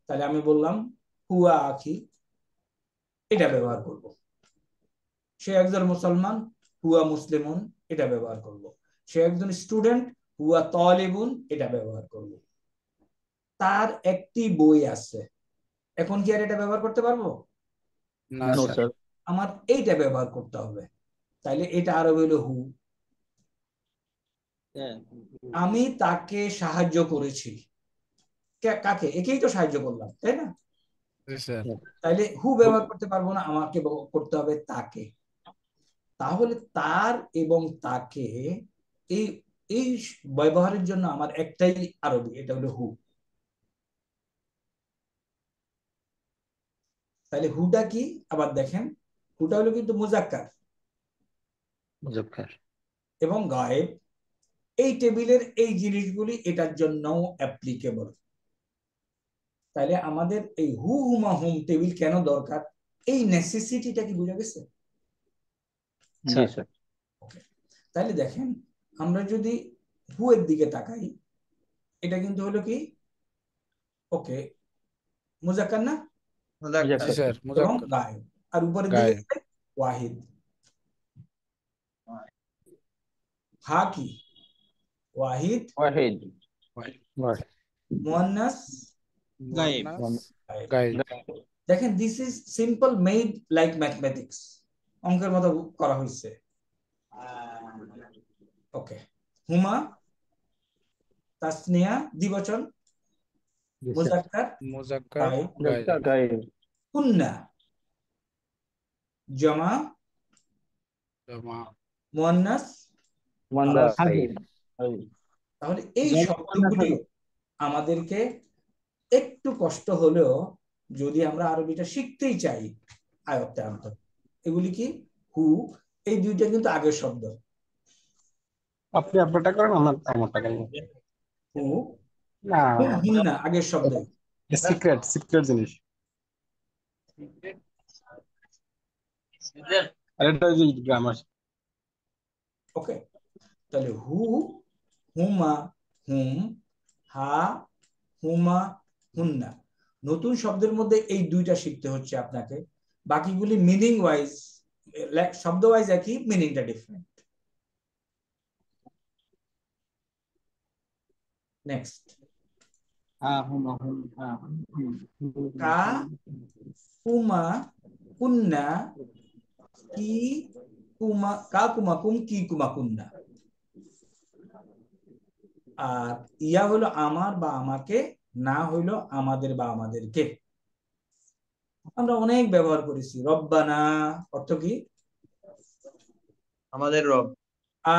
তাহলে আমি বললাম হুয়া আখি, এটা ব্যবহার করব। সে একজন মুসলমান, হুয়া মুসলিমুন, এটা ব্যবহার করব। সে একজন স্টুডেন্ট, হুয়া তালিবুন, এটা ব্যবহার করব। তার একটি বই আছে, এখন কি আর এটা ব্যবহার করতে পারবো? না নো স্যার স্যার আমার এইটা ব্যবহার করতে হবে। তাইলে এটা আরো হইল হু। আমি তাকে সাহায্য করেছি, কাকে? একেই তো সাহায্য করলাম, তাই না? জি স্যার তাইলে হু ব্যবহার করতে পারবো না, আমাকে করতে হবে তাকে। তাহলে তার এবং তাকে এই এই ব্যবহারের জন্য আমার একটাই আরবি, এটা হলো হু। তাহলে হুটা কি আবার দেখেন, হুটা হলো কিন্তু মুজাক্কার মুজাক্কার এবং গায়েব। এই টেবিলের এই জিনিসগুলি এটার জন্যও অ্যাপ্লিকেবল। তাহলে আমাদের এই হু হুমা হুম টেবিল কেন দরকার, এই নেসেসিটিটা কি বোঝা গেছে? জি স্যার তাহলে দেখেন আমরা যদি হু এর দিকে তাকাই, এটা কিন্তু হলো কি ওকে মুজাক্কার না, জি মুজাক্কার স্যার এবং মুজাক্কার গায়েব। আর উপরের দিকে গায়েব ওয়াহিদ। হা কি? ওয়াহিদ, ওয়াহিদ মুয়ান্নাস, গায়েব। মুয়ান্নাস গায়েব। গায়েব দেখেন this is simple made like mathematics, অঙ্কের মতো করা হয়েছে। ওকে, হুমা তাসনিয়া দ্বিবচন, জি স্যার মুজাক্কার মুজাক্কার গায়েব, মুজাক্কার গায়েব গায়েব কুন্না জামা, জামা মুয়ান্নাস মুয়ান্নাস গায়েব। গায়েব তাহলে এই শব্দগুলি আমাদেরকে একটু কষ্ট হলেও যদি আমরা আরবিটা শিখতেই চাই আয়ত্তে আনতে হবে। এগুলি কি? হু, এই দুইটা কিন্তু আগের শব্দ। আপনি আপনারটা করেন, আমারটা করেন। হু না, হুম না আগের শব্দ। সিক্রেট জিনিস। আর এটা যে গ্রামার। ওকে, তাহলে হু, হুমা, হুম, হা, হুমা, হুন্না। নতুন শব্দের মধ্যে এই দুইটা শিখতে হচ্ছে আপনাকে, বাকিগুলি মিনিং ওয়াইজ, শব্দ ওয়াইজ একই, মিনিংটা ডিফারেন্ট। নেক্সট, কা, কুমা, কুন্না, কি, কুমা, কা কুমা কুম, কি কুমা কুন্না। আর ইয়া হলো আমার বা আমাকে, না হইলো আমাদের বা আমাদেরকে। আমরা অনেক ব্যবহার করেছি। রব্বানা অর্থ কি? আমাদের রব।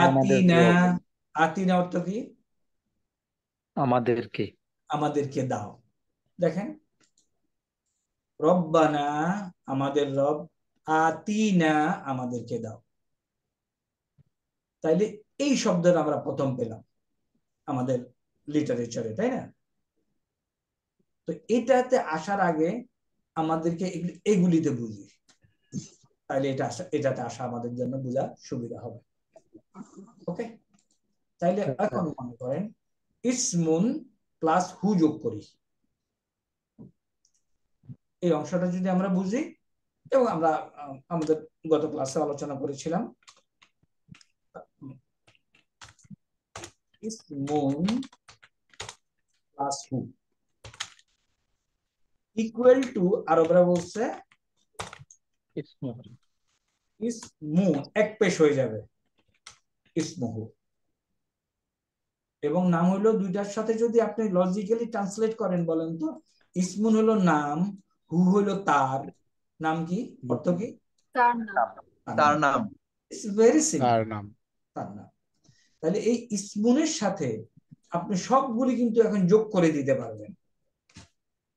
আমাদের আতিনা, রব আতিনা অর্থ কি? আমাদেরকে আমাদেরকে দাও। দেখেন, রব্বানা আমাদের রব, আতিনা আমাদেরকে দাও। তাইলে এই শব্দটা আমরা প্রথম পেলাম আমাদের লিটারেচারে, তাই না? তো এটাতে আসার আগে আমাদেরকে এগুলিতে বুঝি, তাইলে এটাতে আসা আমাদের জন্য বোঝা সুবিধা হবে। ওকে, তাইলে এখন মনে করেন ইসমুন প্লাস হু যোগ করি, এই অংশটা যদি আমরা বুঝি, এবং আমরা আমাদের গত ক্লাসে আলোচনা করেছিলাম ইসমুন প্লাস হু ইকুয়াল টু, আরবরা বলছে ইসমু, এক পেশ হয়ে যাবে ইসমুহু, এবং নাম হলো দুইটার সাথে যদি আপনি লজিক্যালি ট্রান্সলেট করেন, বলেন তো ইসমুন হলো নাম, হু হলো তার নাম, কি অর্থ কি? তার নাম। ইটস ভেরি সিম্পল, তার নাম। তার নাম। তাহলে এই ইসমুনের সাথে আপনি সবগুলি কিন্তু এখন যোগ করে দিতে পারবেন।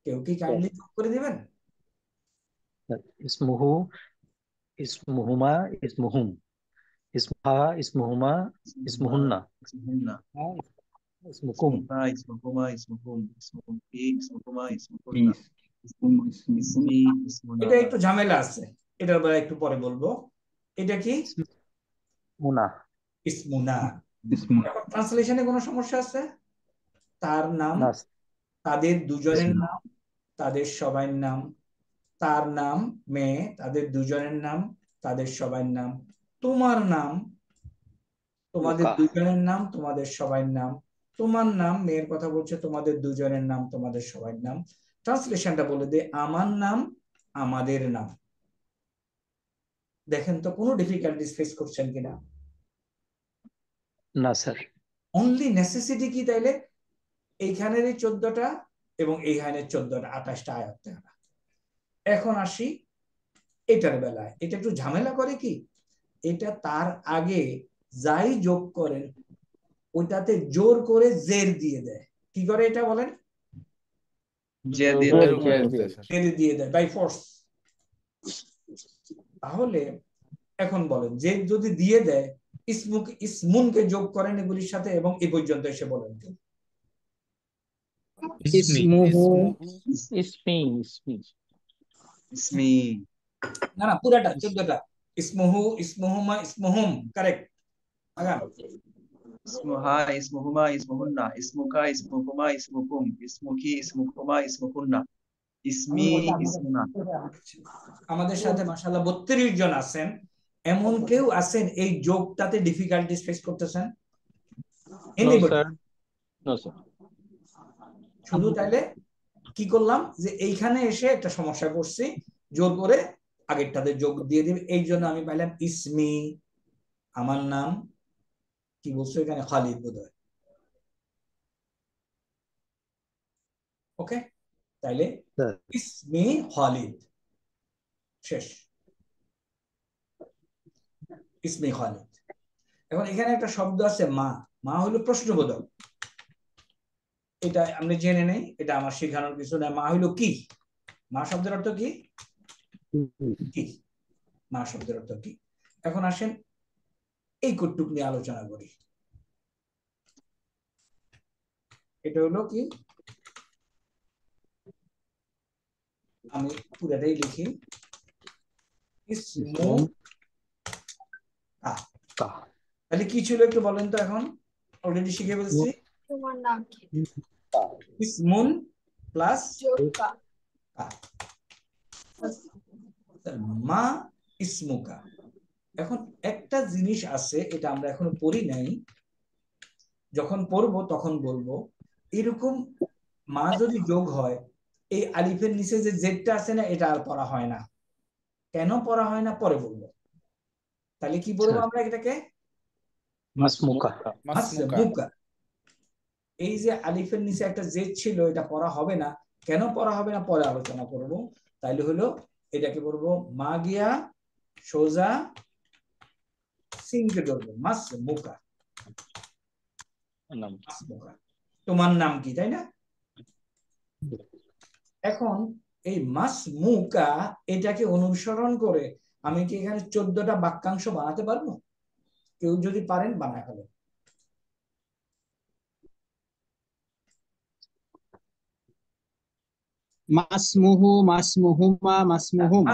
কেউ কি কাইন্ডলি যোগ করে দিবেন? ইসমুহু, ইসমুহুমা, ইসমুহুম, ইসমুহা, ইসমুহুমা, ইসমুহুন্না, ইসমুহুন্না, ইসমুকুম। ইসমুহা, ইসমুহুমা, ইসমুকুম, ইসমুকি, ইসমুকুমা, ইসমুকুন্না, ইসমি, ইসমুনা। এটা একটু ঝামেলা আছে, এটার ব্যাপারে একটু পরে বলবো। এটা কি? মুনা, ইসমুনা। এখন ট্রান্সলেশনে কোনো সমস্যা আছে? তার নাম, নাস, তাদের দুজনের নাম, তাদের সবাইয়ের নাম, তার নাম মেয়ে, তাদের দুজনের নাম, তাদের সবাইয়ের নাম, তোমার নাম, তোমাদের মুকা, দুজনের নাম, তোমাদের সবাইয়ের নাম, তোমার নাম, মেয়ের কথা বলছে, তোমাদের দুজনের নাম, তোমাদের সবাইয়ের নাম। ট্রান্সলেশনটা বলে দে, আমার নাম, আমাদের নাম। দেখেন তো কোনো ডিফিকাল্টিস ফেস করছেন কিনা? না স্যার। অনলি নেসেসিটি কি তাইলে? এইখানের এই 14টা এবং এইখানের 14টা, 28টা আয়াত দেওয়া। এখন আসি এটার বেলায়, এটা একটু ঝামেলা করে কি, এটা তার আগে যাই যোগ করেন ওইটাতে জোর করে জের দিয়ে দেয়। কি করে এটা বলেন? জের দিয়ে জের দেয়। উপরে দেয় স্যার। জের দিয়ে দেয়, বাই ফোর্স। তাহলে এখন বলেন, যে যদি দিয়ে দেয়, ইসমুনকে যোগ করেন এগুলির সাথে এবং এই পর্যন্ত এসে বলেন কেউ। ইসমুহু, ইসমি, ইসমি, ইসমি, না না, পুরাটা 14টা। ইসমুহু, ইসমুহুমা, ইসমুহুম, কারেক্ট। আগান। ইসমুহা, ইসমুহুমা, ইসমুহুন্না, ইসমুকা, ইসমুকুমা, ইসমুকুম, ইসমুকি, ইসমুকুমা, ইসমুকুন্না, ইসমি, ইসমুনা। আমাদের সাথে মাশাআল্লাহ 32 জন আছেন। এমন কেউ আছেন এই যোগটাতে ডিফিকাল্টিস ফেস করতেছেন? Anybody? No sir. শুধু তাইলে কি করলাম, যে এইখানে এসে একটা সমস্যায় পড়ছি, জোর করে আগেরটাতে যোগ দিয়ে দিবে। এই জন্য আমি পাইলাম ইসমি, আমার নাম, কি বলছো এখানে, খালিদ বোধহয়। ওকে, তাইলে স্যার, ইসমি খালিদ, শেষ। ইসমি খালিদ। এখন এখানে একটা শব্দ আছে মা, মা হলো প্রশ্নবোধক। এটা আমরা জেনে নেই, এটা আমার শেখানোর কিছু না। মা হলো কি? মা শব্দের অর্থ কি? কি? মা শব্দের অর্থ কি? এখন আসেন এই কটুক নিয়ে আলোচনা করি। এটা হলো কি, আমি পুরাটাই লিখি, ইসমু কা। তাহলে কি ছিল একটু বলেন তো, এখন অলরেডি শিখে ফেলছি। তোমার নাম কি? ইসমুন প্লাস যোগকা। কা, মা ইসমুকা। এখন একটা জিনিস আছে, এটা আমরা এখনো পড়ি নাই, যখন পড়বো তখন বলবো। এরকম মা যদি যোগ হয়, এই আলিফের নিচে যে জেডটা আছে না, এটা আর পড়া হয় না। কেন পড়া হয় না পরে বলবো। তাহলে কি বলবো আমরা এটাকে? মাসমুকা, মাসমুকা। মাসমুকা। এই যে আলিফের নিচে একটা জেড ছিল, এটা পড়া হবে না। কেন পড়া হবে না পরে আলোচনা করব। তাইলে হলো এটাকে বলবো মা গিয়া সোজা সিনকে ধরবো, মাসমুকা, মাসমুকা। তোমার নাম কি, তাই না? এখন এই মাসমুকা এটাকে অনুসরণ করে আমি কি এখানে 14টা বাক্যাংশ বানাতে পারবো? কেউ যদি পারেন বানায় ফেলেন। মাসমুহু, মাসমুহুমা, মাসমুহুম।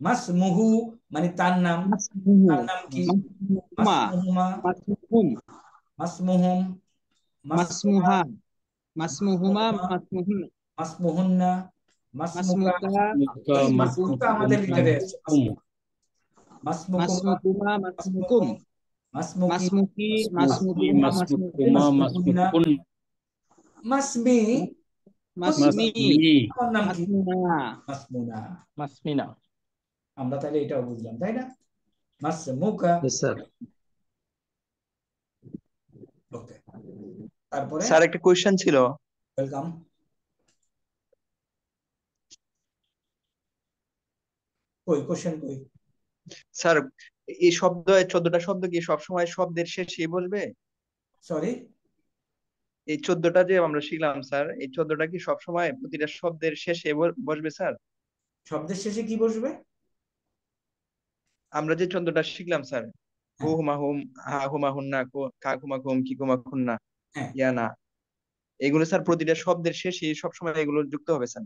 মাসমুহু মানে তার নাম। মাসমুহু, তার নাম কি? মাসমুহুমা, মাসমুহুমা, মাসমুহুম, মাসমুহুম, মাসমুহা, মাসমুহুমা, মাসমুহুমা, মাসমুহুন্না, মাসমুহুন্না, মাসমুকা। মাসমুকা, এই মাসমুকা, মাসমুকা আমাদের লিটারে আছে। মাসমুকুমা, মাসমুকুমা, মাসমুকুম, মাসমুকুম, মাসমুকি, মাসমুকি, মাসমুকি, মাসমুকুমা, মাসমুকুমা, মাসমুকুন্না, মাসমুকুন, মাসমি, মাসমি, মাসমি, আমার নাম কি? মাসমুনা, মাসমুনা। মাসমিনা। আমরা তাহলে এটাও বুঝলাম, তাই না? মাসমুকা। Yes, sir. ওকে, তারপরে স্যার একটা কোয়েশ্চেন ছিল। ওয়েলকাম। কই কোশ্চেন কই? স্যার এই 14টা শব্দ কি সবসময় শব্দের শেষে বসবে? সরি, এই 14টা যে আমরা শিখলাম স্যার, এই 14টা কি সবসময় প্রতিটা শব্দের শেষে বসবে স্যার? শব্দের শেষে কি বসবে? আমরা যে 14টা শিখলাম স্যার, হু হ্যাঁ হুমা হুম, হা হুমা হুন্না, কা হুমা হুম, কি হুমা খুন্না, হ্যাঁ, ইয়ানা, এগুলো স্যার প্রতিটা শব্দের শেষে সবসময় এগুলো যুক্ত হবে স্যার।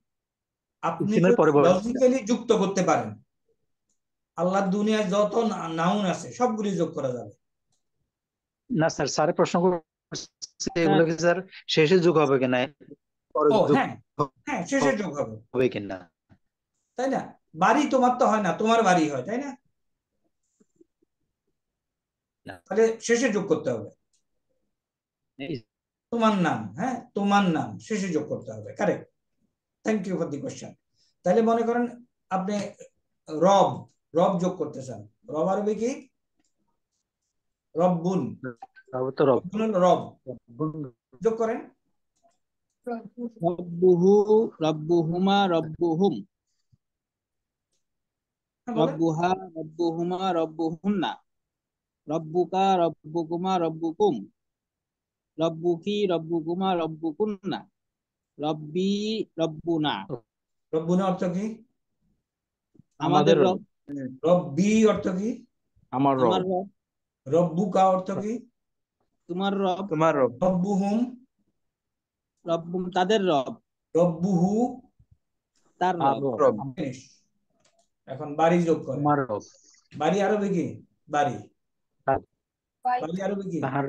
আপনি ইসিমের পরে যদি বসবে। লজিক্যালি যুক্ত করতে পারেন, আল্লাহর দুনিয়ায় যত নাউন আছে সবগুলি যোগ করা যাবে। না স্যার, স্যারের প্রশ্ন করছে এগুলো কি স্যার শেষে যোগ হবে কিনা, পরে ও যোগ হ্যাঁ, হ্যাঁ শেষে যোগ হবে, হবে কিনা? তাই না? বাড়ি তোমার তো হয় না, তোমার বাড়ি হয়, তাই না? না। তাহলে শেষে যোগ করতে হবে। তোমার নাম, হ্যাঁ তোমার নাম শেষে যোগ করতে হবে। Correct, thank you for the question. তাহলে মনে করেন আপনি রব, রব যোগ করতে চান, রব আরবি কি? রব্বুন। তো রব। রব্বুন হলো রব, যোগ করেন। রব্বুহু, রব্বুহুমা, রব্বুহুম, হ্যাঁ বলেন। রব্বুহা, রব্বুহুমা, রব্বুহুন্না, রব্বুকা, রব্বুকুমা, রব্বুকুম, রব্বুকি, রব্বুকুমা, রব্বুকুন্না, রব্বি, রব্বুনা। রব্বুনা অর্থ কি? আমাদের আমাদের রব, রব্বি অর্থ কি? আমার রব। আমার রব, রব্বুকা অর্থ কি? তোমার রব, তোমার রব, রব্বুহুম, রব্বুম তাদের রব, রব্বুহু, তার আর রব। রব। ফিনিশ। এখন বাড়ি যোগ করেন। আমার রব। বাড়ি আরবি কি? বাড়ি। তার। বাড়ি আরবি কি? তাহার।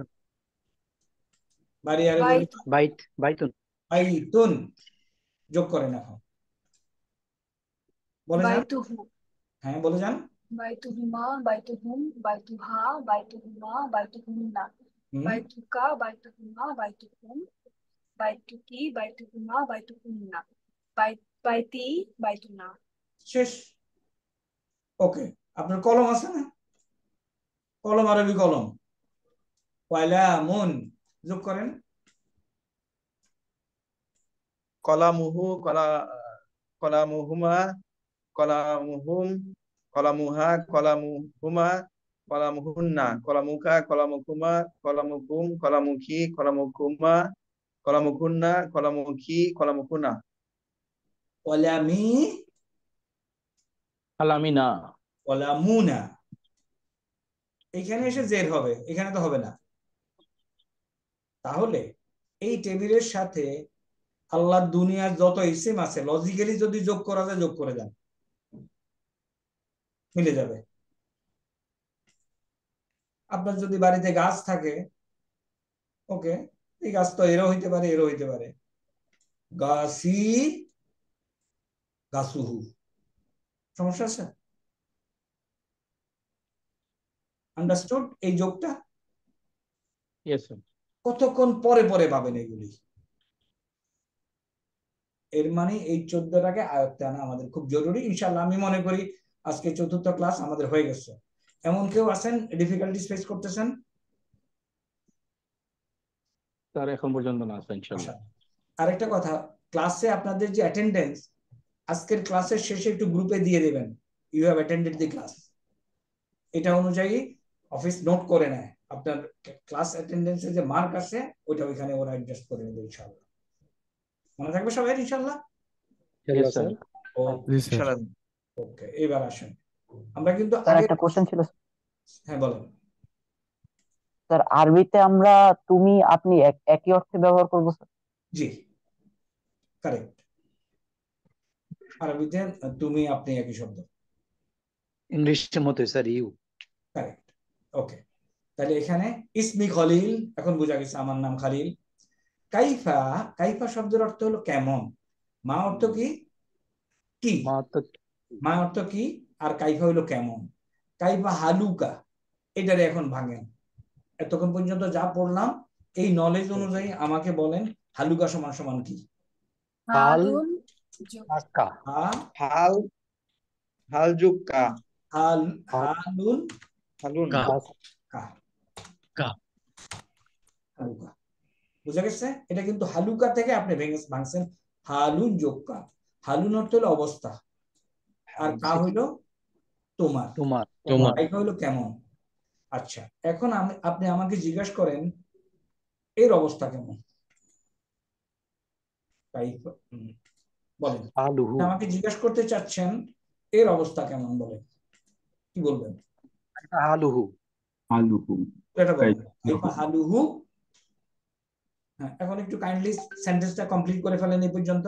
বাড়ি আরবি কি? বাইত, বাইতুন। বাইতুন। যোগ করেন এখন, বলে যান। বাইতুহু, হ্যাঁ বলে যান। বাইতুহুমা, বাইতুহুম, বাইতুহা, বাইতুহুমা, বাইতুহুন্না, হুম, বাইতুকা, বাইতুহুমা, বাইতুহুম, বাইতুকি, বাইতুহুমা, বাইতুহুন্না, বাইতি, বাইতুনা। শেষ। ওকে, আপনার কলম আছে না? কলম আরবি কলম। পয়লা মুন, যোগ করেন। কলামুহু, কলামুহুমা, কলামুহুম, কলামুহা, কলামুহুমা, কলামুহুন্না, কলামুকা, কলামুকুমা, কলামুকুম, কলামুখি, কলামুকুমা, কলামুকুন্না, কলামুখি, কলামুকুনা। কলামি, কালামিনা। কলামুনা। এখানে এসে জের হবে, এখানে তো হবে না। তাহলে এই টেবিলের সাথে আল্লাহর দুনিয়ার যত ইসিম আছে লজিক্যালি যদি যোগ করা যায় যোগ করে যান, মিলে যাবে। আপনার যদি বাড়িতে গাছ থাকে, ওকে, এই গাছ তো এরও হইতে পারে, এরও হইতে পারে। গাছি, গাছুহু, সমস্যা আছে? আন্ডারস্টুড এই যোগটা? Yes sir. কতক্ষণ পরে পরে পাবেন এগুলি। এর মানে এই 14টাকে আয়ত্তে আনা আমাদের খুব জরুরি। ইনশাল্লাহ আমি মনে করি আজকে 4র্থ ক্লাস আমাদের হয়ে গেছে। এমন কেউ আছেন ডিফিকাল্টিস ফেস করতেছেন? স্যার এখন পর্যন্ত না স্যার, ইনশাআল্লাহ। আরেকটা কথা, ক্লাসে আপনাদের যে অ্যাটেন্ডেন্স আজকের ক্লাসের শেষে একটু গ্রুপে দিয়ে দেবেন, you have attended the class. এটা অনুযায়ী অফিস নোট করে নেয়, আপনার ক্লাস অ্যাটেন্ডেন্সে যে মার্ক আসে ওইটা ওইখানে ওরা অ্যাডজাস্ট করে নেবে ইনশাআল্লাহ। মনে থাকবে সবাই ইনশাআল্লাহ? Yes sir. জি স্যার। ইনশাআল্লাহ। ওকে, এবার আসেন আমরা কিন্তু স্যার আগে, একটা কোশ্চেন ছিল হ্যাঁ বলেন। স্যার, আরবিতে আমরা তুমি আপনি একই অর্থে ব্যবহার করবো স্যার? জি কারেক্ট, আরবিতে তুমি আপনি একই শব্দ, ইংলিশের মতো স্যার ইউ। কারেক্ট। ওকে, তাহলে এখানে ইসমি খলিল, এখন বোঝা গেছে আমার নাম খালিল। কাইফা, কাইফা শব্দের অর্থ হলো কেমন, মা অর্থ কি, কি, মা অর্থ কি, আর কাইফা হলো কেমন। কাইফা হালুকা, এটারে এখন ভাঙেন। এতক্ষণ পর্যন্ত যা পড়লাম এই নলেজ অনুযায়ী আমাকে বলেন হালুকা সমান সমান কি? হালুন যোগ হাল হাল যোগ কা, হালুন হালুন কা, হালুকা। বুঝা গেছে? এটা কিন্তু হালুকা থেকে আপনি ভাঙছেন হালুন যোগ কা। হালুন অর্থ হলো অবস্থা, আর কা হইলো তোমার, কাইফা হইলো কেমন। আচ্ছা, এখন আপনি আমাকে জিজ্ঞাসা করেন এর অবস্থা কেমন, কাইফা বলেন। আমাকে জিজ্ঞাসা করতে চাচ্ছেন এর অবস্থা কেমন, বলেন কি বলবেন? হালুহু। এটা বলেন কাইফা হালুহু। হ্যাঁ, এখন একটু কাইন্ডলি সেন্টেন্সটা কমপ্লিট করে ফেলেন এই পর্যন্ত।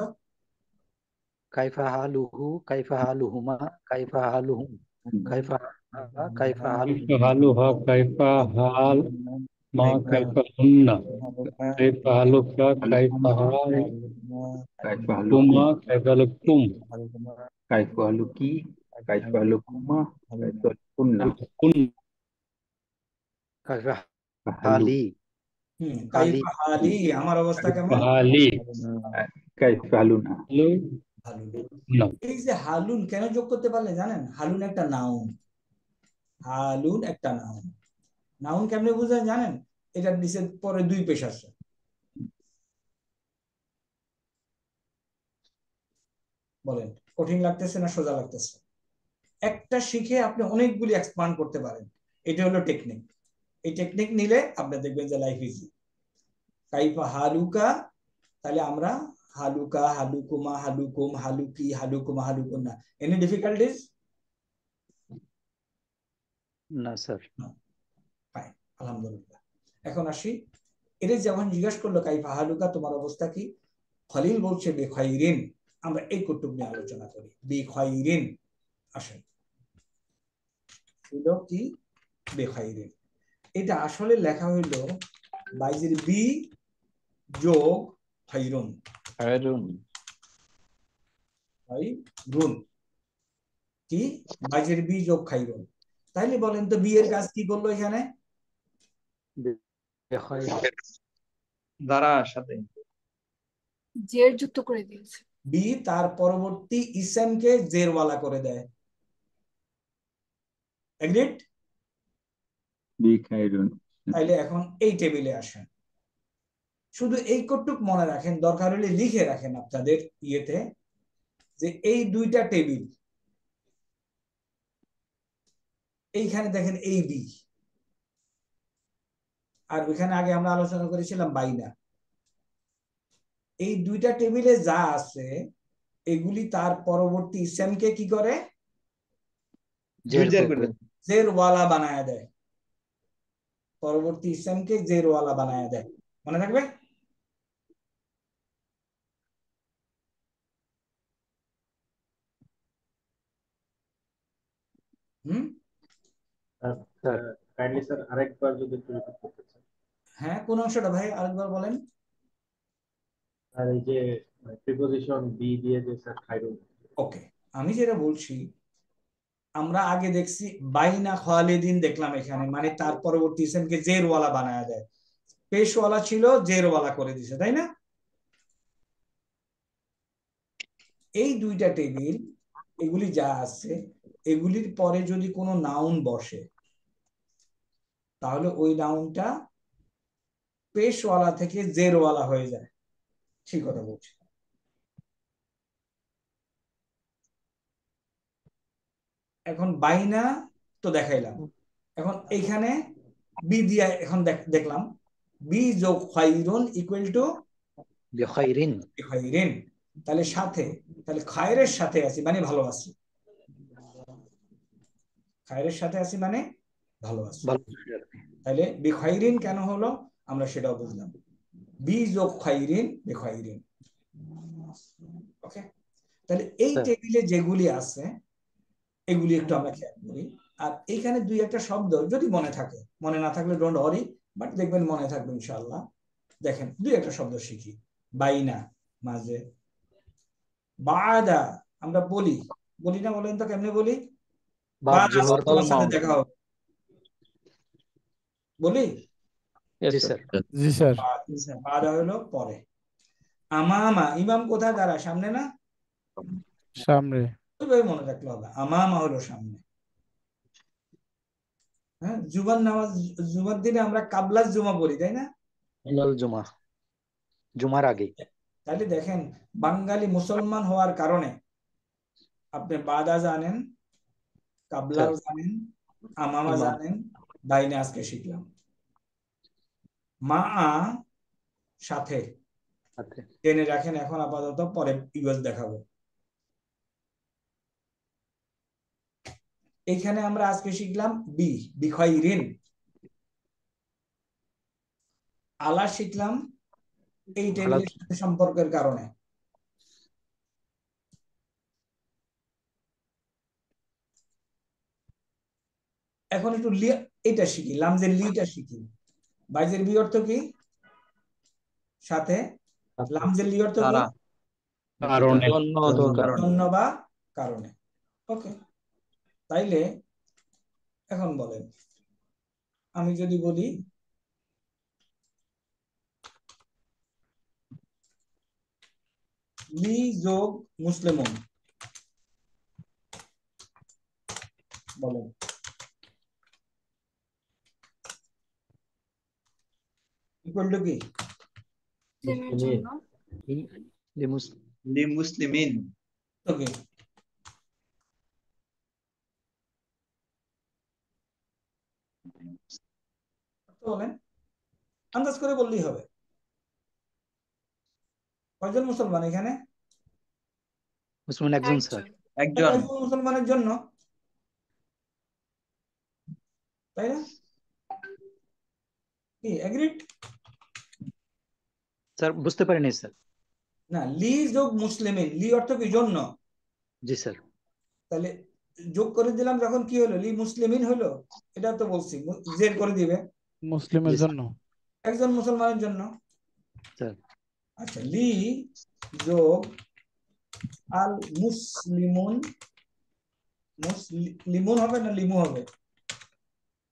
কাইফা হালুহু, কাইফা হালুহুমা, কাইফা হালুহুম, কাইফা কাইফা হালুহা, কাইফা হাল মা, কাইফা হুন্না, কাইফা হালুকা, কাইফা হাল তুমা, কাইফা হালুকুম, কাইফা হালুকি, কাইফা হালুকুমা, কাইফা হালুকুন্না, কাইফা হালি। কাইফা হালি, আমার অবস্থা কেমন? হালি, কাইফা হালুনা। এই যে হালুন কেন যোগ করতে পারলে জানেন? হালুন একটা নাউন, হালুন একটা নাউন। নাউন কেমনে বুঝেন জানেন? এটার নিচে পরে দুই পেশ আছে। বলেন কঠিন লাগতেছে না সোজা লাগতেছে? একটা শিখে আপনি অনেকগুলি এক্সপান্ড করতে পারেন, এটা হলো টেকনিক। এই টেকনিক নিলে আপনি দেখবেন যে লাইফ ইজি। কাইফা হালুকা, তাহলে আমরা হালুকা, হালুকুমা, হালুকুম, হালুকি, হালুকুমা, হালুকুন্না। Any difficulties? না স্যার। ফাইন, আলহামদুলিল্লাহ। এখন আসি, এটা যখন জিজ্ঞাসা করলো কাইফা হালুকা, তোমার অবস্থা কি, খলিল বলছে বেখাইরিন। আমরা এই কটুক নিয়ে আলোচনা করি। বেখাইরিন, আসেন হইল কি বেখাইরিন। এটা আসলে লেখা হইল বাইজের বি যোগ খাইরুন, খাইরুন কি, বাইজের বি যোগ খাইরুন। তাইলে বলেন তো বি এর কাজ কি করলো এখানে? দ্বারা সাথে জের যুক্ত করে দিয়েছে। বি তার পরবর্তী ইসেমকে জেরওয়ালা করে দেয়। এগ্রিড? বি খাইরুন। তাইলে এখন এই টেবিলে আসেন, শুধু এই কটুক মনে রাখেন, দরকার হলে লিখে রাখেন আপনাদের ইয়েতে, যে এই দুইটা টেবিল, এইখানে দেখেন এই বি, আর ওইখানে আগে আমরা আলোচনা করেছিলাম বাইনা। এই দুইটা টেবিলে যা আছে এগুলি তার পরবর্তী ইসেমকে কি করে, জেরওয়ালা বানায় দেয়। পরবর্তী ইসেমকে জেরওয়ালা বানায় দেয়, মনে থাকবে? কাইন্ডলি স্যার আরেকবার যদি একটু রিপিট করতে চান। হ্যাঁ, কোন অংশটা ভাই আরেকবার বলেন। আর এই যে প্রিপজিশন বি দিয়ে যে স্যার খাইরুন। ওকে, আমি যেটা বলছি, আমরা আগে দেখছি বাইনা খালিদিন, দেখলাম এখানে মানে তার পরবর্তী ইসেমকে জেরওয়ালা বানায় দেয়। পেশওয়ালা ছিল, জেরওয়ালা করে দিছে, তাই না? এই দুইটা টেবিল, এগুলি যা আছে এগুলির পরে যদি কোনো নাউন বসে তাহলে ওই নাউনটা পেশওয়ালা থেকে জেরওয়ালা হয়ে যায়। ঠিক কথা বলছি। এখন বাইনা তো দেখাইলাম, এখন এইখানে বি দিয়ে এখন দেখলাম বি যোগ খায়রুন ইকুয়াল টু বিখাইরিন। খায়রিন, তাহলে সাথে, তাহলে খায়রের সাথে আছি মানে ভালো আছি, খায়রের সাথে আছি মানে ভালো আছি। তাহলে বিখাইরিন কেন হলো আমরা সেটাও বুঝলাম, বি যোগ খায়রিন বিখাইরিন। ওকে, তাহলে এই টেবিলে যেগুলি আছে এগুলি একটু আমরা খেয়াল করি। আর এইখানে দুই একটা শব্দ যদি মনে থাকে, মনে না থাকলে ডোন্ট ওয়ারি, বাট দেখবেন মনে থাকবে ইনশাআল্লাহ। দেখেন দুই একটা শব্দ শিখি। বাইনা মাঝে, বাদা আমরা বলি না, বলেন তো কেমনে বলি? বাদা তোমার সাথে দেখা হবে বলি। জি স্যার। জি স্যার। বাদা হলো পরে। আমামা ইমাম কোথায় দাঁড়ায়? সামনে না? সামনে। ওইভাবে মনে রাখলে হবে, আমামা হলো সামনে। হ্যাঁ, জুমার নামাজ, জুমার দিনে আমরা কাবলা জুমা পড়ি, তাই না? জুমা, জুমার আগে। তাহলে দেখেন বাঙালি মুসলমান হওয়ার কারণে আপনি বাদা জানেন, কাবলাও জানেন, আমামা জানেন, বাইনে আজকে শিখলাম। মা সাথে টেনে রাখেন এখন আপাতত, পরে ইউএস দেখাবো। এইখানে আমরা আজকে শিখলাম বি বিখাইরিন, আলা শিখলাম এই টেবিলের সাথে সম্পর্কের কারণে। এখন একটু এটা শিখি, লামজের লিটা শিখি। বাইজের বি অর্থ কি? সাথে। লামজের লি অর্থ কি? জন্য বা কারণে। ওকে, তাইলে এখন বলেন, আমি যদি বলি লি যোগ মুসলিমুন, বলেন ইকুয়াল টু কি? লিমুসলিমিন। ওকে, বলেন, আন্দাজ করে বললেই হবে। কয়জন মুসলমান এখানে? মুসলমান একজন স্যার। একজন। মুসলমানের জন্য, তাই না? কি এগ্রিড? স্যার বুঝতে পারিনি স্যার। না, লি যোগ মুসলিমিন, লি অর্থ কি? জন্য। জি স্যার। তাহলে যোগ করে দিলাম যখন কি হলো? লি মুসলিমিন হলো। এটা তো বলছি জের করে দিবে মুসলিমের জন্য, একজন মুসলমানের জন্য। স্যার আচ্ছা, লি যোগ আল মুসলিমুন, মুসলিমুন হবে না লিমু হবে?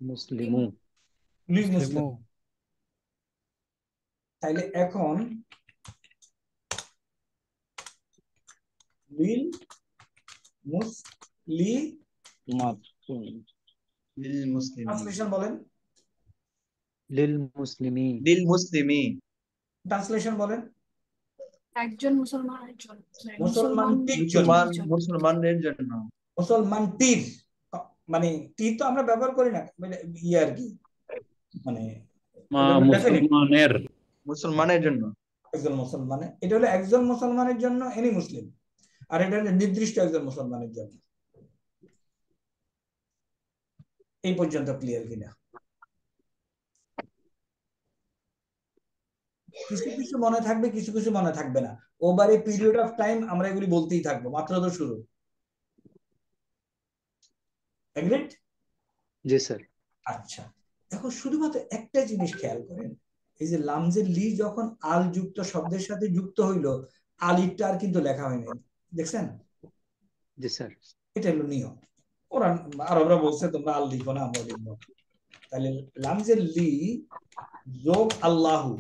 মুসলিমু। লি মুসলিম। তাইলে এখন লিল মুসলিম, ট্রান্সলেশন বলেন। লিল মুসলিমি। লিল মুসলিমি। ট্রান্সলেশন বলেন। একজন মুসলমানের জন্য, মুসলমানদের জন্য। মুসলমানটির মানে টি তো আমরা ব্যবহার করি না, মানে ইয়ে আর কি, মানে মুসলমানের জন্য। একজন মুসলমানের, এটা হলো একজন মুসলমানের জন্য এনি মুসলিম, আর এটা হলো নির্দিষ্ট একজন মুসলমানের জন্য। এই পর্যন্ত ক্লিয়ার কিনা? কিছু কিছু মনে থাকবে, কিছু কিছু মনে থাকবে না। Over a period of time আমরা এগুলি বলতেই থাকবো, মাত্র তো শুরু। এগ্রিড? জি স্যার। আচ্ছা, এখন শুধুমাত্র একটা জিনিস খেয়াল করেন, এই যে লামজের লি যখন আল যুক্ত শব্দের সাথে যুক্ত হইলো, আলিফটা আর কিন্তু লেখা হয়নি, দেখছেন? জি স্যার। এটা হলো নিয়ম। ওরা আরবরা বলছে তোমরা আল লিখো না, আমরা লিখবো। তাহলে লামজের লি যোগ আল্লাহু,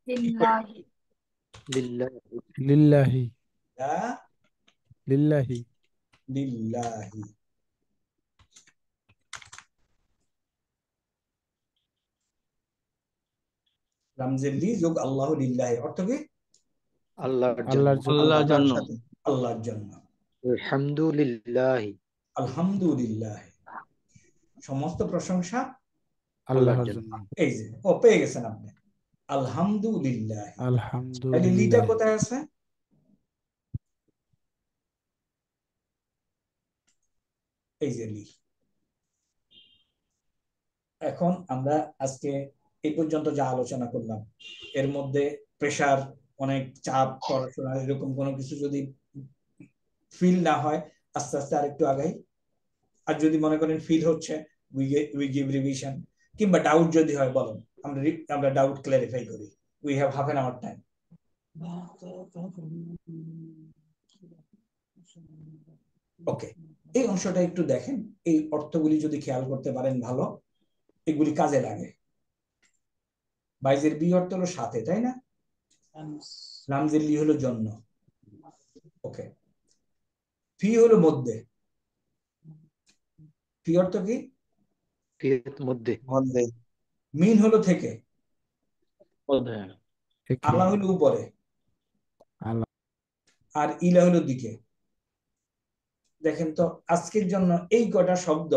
লিল্লাহি, লিল্লাহি, লা লিল্লাহি, লিল্লাহি। লামজের লি যোগ আল্লাহু লিল্লাহি অর্থ কি? আল্লাহর আল্লাহর জন্য। আল্লাহর জন্য। আলহামদুলিল্লাহি। আলহামদুলিল্লাহ, সমস্ত প্রশংসা আল্লাহর জন্য। এই যে পেয়ে গেছেন আপনি, আলহামদুলিল্লাহ। তাহলে লিটা আলহামদুলিল্লাহ। কোথায় আছে? এই যে লি। এখন আমরা আজকে এই পর্যন্ত যা আলোচনা করলাম, এর মধ্যে প্রেসার, অনেক চাপ, পড়াশোনা এরকম কোনো কিছু যদি ফিল না হয়, আস্তে আস্তে আরেকটু আগাই। আর যদি মনে করেন ফিল হচ্ছে, উই গিভ রিভিশন। কিংবা ডাউট যদি হয় বলেন, আমরা ডাউট ক্লারিফাই করি। We have half an hour time. Okay, এই অংশটা একটু দেখেন, এই অর্থগুলি যদি খেয়াল করতে পারেন ভালো, এগুলি কাজে লাগে। বাইজের বি অর্থ হলো সাথে, তাই না? লামজের লি হলো জন্য। ওকে, ফি হলো মধ্যে। ফি অর্থ কি? মধ্যে। মিন হলো থেকে। আলা হলো উপরে, আর ইলা হলো দিকে। দেখেন তো আজকের জন্য এই কটা শব্দ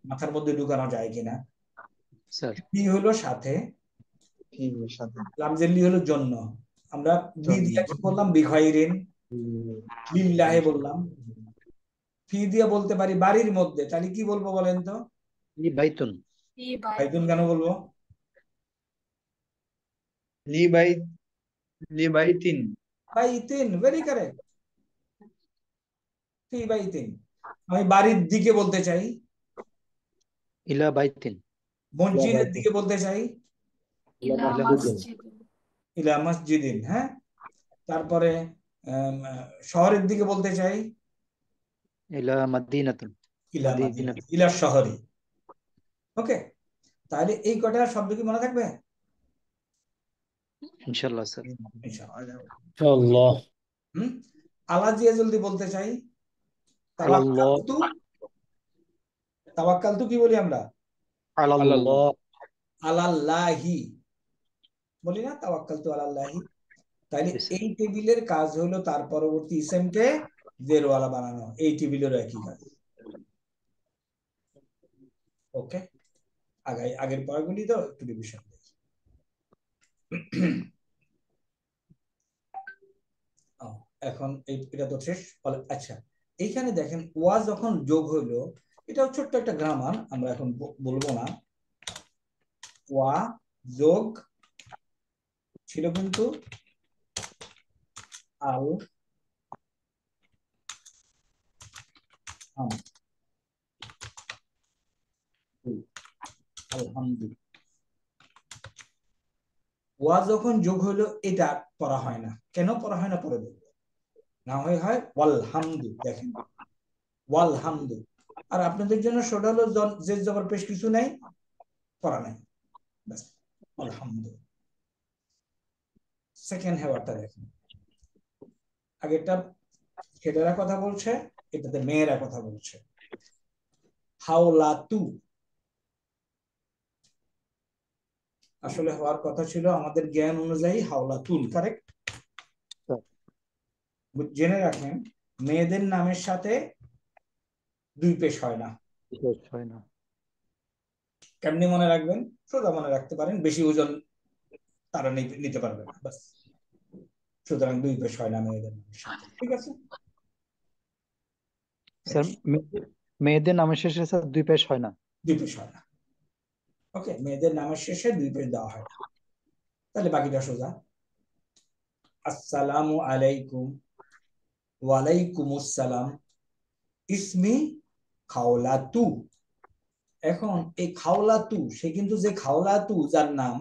মাথার মধ্যে ঢুকানো যায় কিনা? ফি হলো সাথে, লামজের লি হলো জন্য। আমরা বি দিয়া কি বললাম? বিখাইরিন, লিল্লাহি বললাম। ফি দিয়া বলতে পারি বাড়ির মধ্যে, তাহলে কি বলবো বলেন তো? বাইতুন। বাইতুন কেন বলবো? বাইতিন। বাইতিন, ভেরি কারেক্ট। ফি বাইতিন। আমি বাড়ির দিকে বলতে চাই, ইলা বাইতিন। মসজিদের দিকে বলতে চাই, ইলা মসজিদিন। ইলা মসজিদিন। হ্যাঁ, তারপরে শহরের দিকে বলতে চাই, ইলা মাদিনাতুন। ইলা মাদিনা, ইলা শহরি। ওকে, তাহলে এই কটা শব্দ কি মনে থাকবে? ইনশাআল্লাহ স্যার। ইনশাআল্লাহ। আলা দিয়ে জলদি বলতে চাই, আল্লাহ। তাওয়াক্কালতু কি বলি আমরা? আল্লাহ। আলাল্লাহি বলি না, তাওয়াক্কালতু আলাল্লাহি। তাইলে এই টেবিলের কাজ হলো তার পরবর্তী ইসেমকে জেরওয়ালা বানানো। এই টেবিলেরও একই কাজ। ওকে, আগের পড়াগুলি তো একটু রিভিশন দেই। এখন এটা তো শেষ। আচ্ছা, এইখানে দেখেন ওয়া যখন যোগ হইলো, এটাও ছোট্ট একটা গ্রামার, আমরা এখন বলবো না। ওয়া যোগ ছিল কিন্তু আল আলহামদুলিল্লাহ। ওয়া যখন যোগ হইলো, এটা পড়া হয় না। কেন পড়া হয় না পরে বলবো। না হয় ওয়াল হামদু। দেখেন ওয়াল হামদু। আর আপনাদের জন্য সেটা হলো যে জবর পেশ কিছু নাই, পড়া নাই, ব্যাস আলহামদুলিল্লাহ। সেকেন্ড হেওয়ারটা দেখেন, আগেরটা ছেলেরা কথা বলছে, এটাতে মেয়েরা কথা বলছে। হাওলাতু আসলে হওয়ার কথা ছিল আমাদের জ্ঞান অনুযায়ী হাওলাতুন, কারেক্ট? জেনে রাখেন, মেয়েদের নামের সাথে দুই পেশ হয় না। কেমনি মনে রাখবেন? সোজা মনে রাখতে পারেন, বেশি ওজন তারা নিতে পারবে না, বাস। সুতরাং দুই পেশ হয় না মেয়েদের নামের সাথে, ঠিক আছে? স্যার মেয়েদের নামের শেষে স্যার দুই পেশ হয় না। দুই পেশ হয় না। ওকে, মেয়েদের নামের শেষে দুই পেশ দেওয়া হয় না। তাহলে বাকিটা সোজা। আসসালামু আলাইকুম, ওয়ালাইকুমুস সালাম, ইসমি খাওলাতু। এখন এই খাওলাতু, সে কিন্তু যে খাওলাতু যার নাম,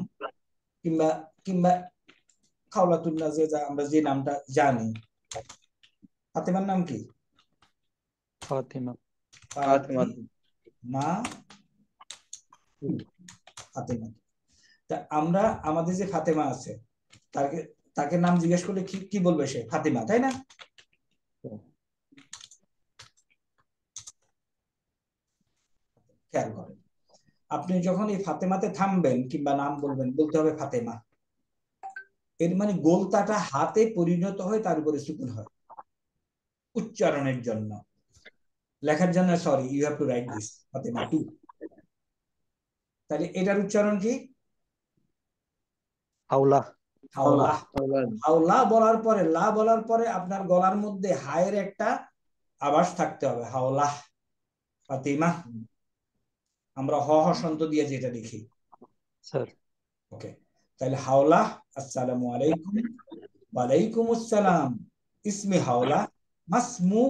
কিংবা কিংবা খাওলাতুর না, যে আমরা যে নামটা জানি, ফাতেমার নাম কি? ফাতিমা। মা ফাতেমা। তা আমরা আমাদের যে ফাতেমা আছে, তাকে নাম জিজ্ঞেস করলে কি বলবে? সে ফাতিমা, তাই না? খেয়াল করেন, আপনি যখন এই ফাতেমাতে থামবেন কিংবা নাম বলবেন, বলতে হবে ফাতেমা। এর মানে গোলতাটা হাতে পরিণত হয়, তার উপরে সুকুন হয় উচ্চারণের জন্য। লেখার জন্য sorry, you have to write this Fatema 2। তাহলে এটার উচ্চারণ কি? হাওলা। হাওলা। হাওলা বলার পরে, লা বলার পরে আপনার গলার মধ্যে হায়ের একটা আভাস থাকতে হবে। হাওলা ফাতিমা, আমরা হ হসন্ত দিয়ে যেটা লিখি স্যার। ওকে, তাহলে হাওলা। আসসালামু আলাইকুম। ওয়ালাইকুম আসসালাম। ইসমি হাওলা। মাসমু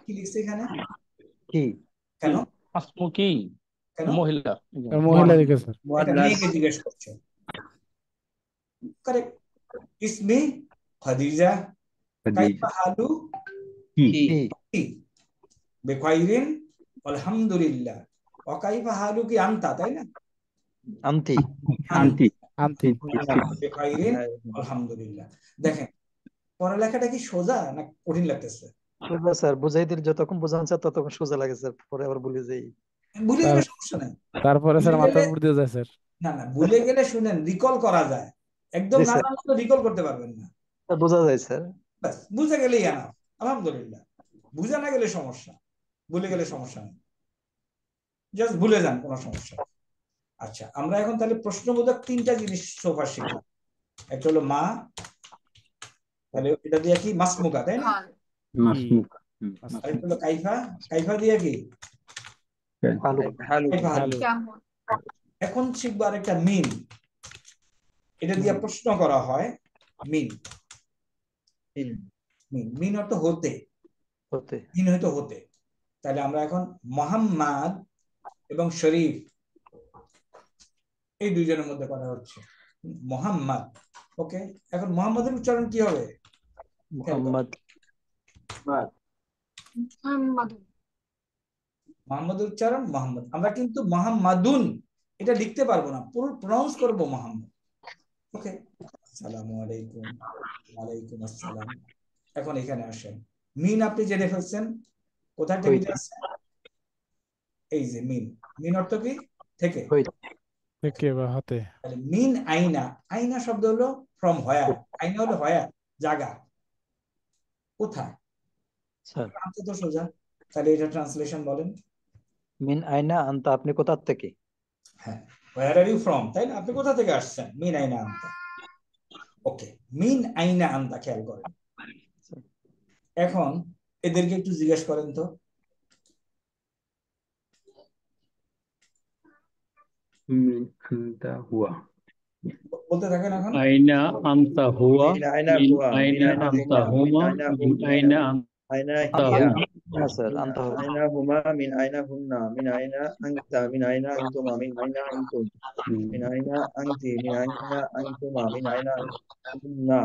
কি লিখছে এখানে? কি? কেন? মাসমু কি? কেন? মহিলা। মহিলা দিকে স্যার। এটা মেয়েকে জিজ্ঞেস করছে। কারেক্ট। ইসমি খাদিজা। কাইফা হালু কি? বেখাইরিন আলহামদুলিল্লাহ। ওয়া কাইফা হালু কি আনতা, তাই না? আন্তি। আন্টি আন্তি। বেখাইরিন আলহামদুলিল্লাহ। দেখেন পড়ালেখাটা কি সোজা না কঠিন লাগতেছে? সোজা স্যার, বুঝাই দিলে যতক্ষণ বোঝান স্যার ততক্ষণ সোজা লাগে স্যার, পরে আবার ভুলে যাই। ভুলে গেলে সমস্যা নাই। তারপরে স্যার ভুলে মাথার গেলে উপর দিয়ে যায় স্যার। না ভুলে গেলে শুনেন, রিকল করা যায়। একদম জি না স্যার। জানলে তো রিকল করতে পারবেন না। বোঝা যায় স্যার। ব্যাস বুঝে গেলেই এনাফ। আলহামদুলিল্লাহ। বুঝে না গেলে সমস্যা, ভুলে গেলে সমস্যা নেই। জাস্ট ভুলে যান, কোনো সমস্যা নেই। আচ্ছা, আমরা এখন তাহলে প্রশ্নবোধক 3টা জিনিস সোফা শিখলাম। একটা হলো মা, তাহলে এটা দিয়ে কি? মাসমুকা, তাই না? মাসমুকা। আরেকটা হলো কাইফা। কাইফা দিয়ে কি? হালু। কাইফা হালু। এখন শিখবো আরেকটা মিন। এটা দিয়ে প্রশ্ন করা হয়। মিন। মিন অর্থ হতে। মিন হয়তো হতে। তাহলে আমরা এখন মোহাম্মদ এবং শরীফ এই দুইজনের মধ্যে কথা হচ্ছে। মোহাম্মদ। ওকে, এখন মোহাম্মদের উচ্চারণ কি হবে? মোহাম্মদ। মোহাম্মদের উচ্চারণ মোহাম্মদ। আমরা কিন্তু মোহাম্মদুন এটা লিখতে পারবো না, পুরো প্রনাউন্স করবো মোহাম্মদ। ওকে, আসসালামু আলাইকুম। ওয়ালাইকুম আসসালাম। এখন এখানে আসেন, মিন আপনি জেনে ফেলছেন। কোথায় টেবিলে আছে? এই যে মিন। মিন অর্থ কি? থেকে। থেকে বা হতে। তাহলে মিন আইনা। আইনা শব্দ হলো ফ্রম হোয়ার। আইনা হলো হোয়ার, জায়গা, কোথায়। আনতে তো সোজা। তাহলে এটা ট্রান্সলেশন বলেন। মিন আইনা আনতা, আপনি কোথা থেকে? হ্যাঁ, হোয়ার আর ইউ ফ্রম, তাই না? আপনি কোথা থেকে আসছেন? মিন আইনা আনতা। ওকে, মিন আইনা আনতা, খেয়াল করেন। এখন এদেরকে একটু জিজ্ঞেস করেন তো। মিন আনতা হুয়া। বলতে থাকেন এখন। আইনা আনতা হুয়া। মিন আইনা মিন হুয়া, মিন আইনা আইনা আনতা হুমা, হুমা। মিন আইনা মিন আইনা আইনা আনতা হিয়া, হুমা। স্যার মিন আনতা হুয়া। আইনা হুমা, মিন আইনা হুন্না, মিন আইনা আনতা, মিন আইনা আনতুমা, মিন আইনা আনতুম, মিন আইনা আনতি, মিন আইনা আনতুমা, মিন আইনা আনতুন্না,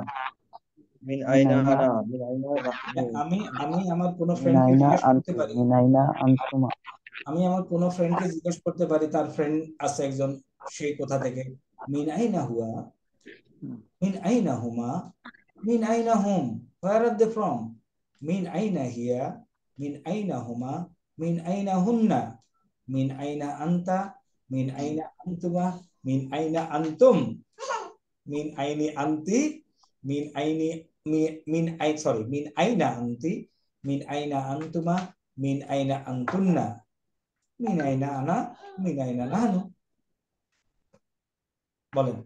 মিন আইনা আনা, মিন আইনা নাহনু। আমি আমার কোনো মিন ফ্রেন্ডকে আইনা জিজ্ঞেস করতে আনতুম। পারি, মিন আইনা আনতুমা। আমি আমার কোনো ফ্রেন্ডকে জিজ্ঞেস করতে পারি, তার ফ্রেন্ড আছে একজন, সে কোথা থেকে? মিন আইনা হুয়া, মিন আইনা হুমা, মিন আইনা হুম, হোয়ার আর দে ফ্রম? মিন আইনা হিয়া, মিন আইনা হুমা, মিন আইনা হুন্না, মিন আইনা আনতা, মিন আইনা আনতুমা, মিন আইনা আনতুম, মিন আইনি আনতি, মিন আইনি মিন আই সরি মিন আইনা আনতি, মিন আইনা আনতুমা, মিন আইনা আনতুন্না, মিন আইনা আনা, মিন আইনা নাহানু। বলেন,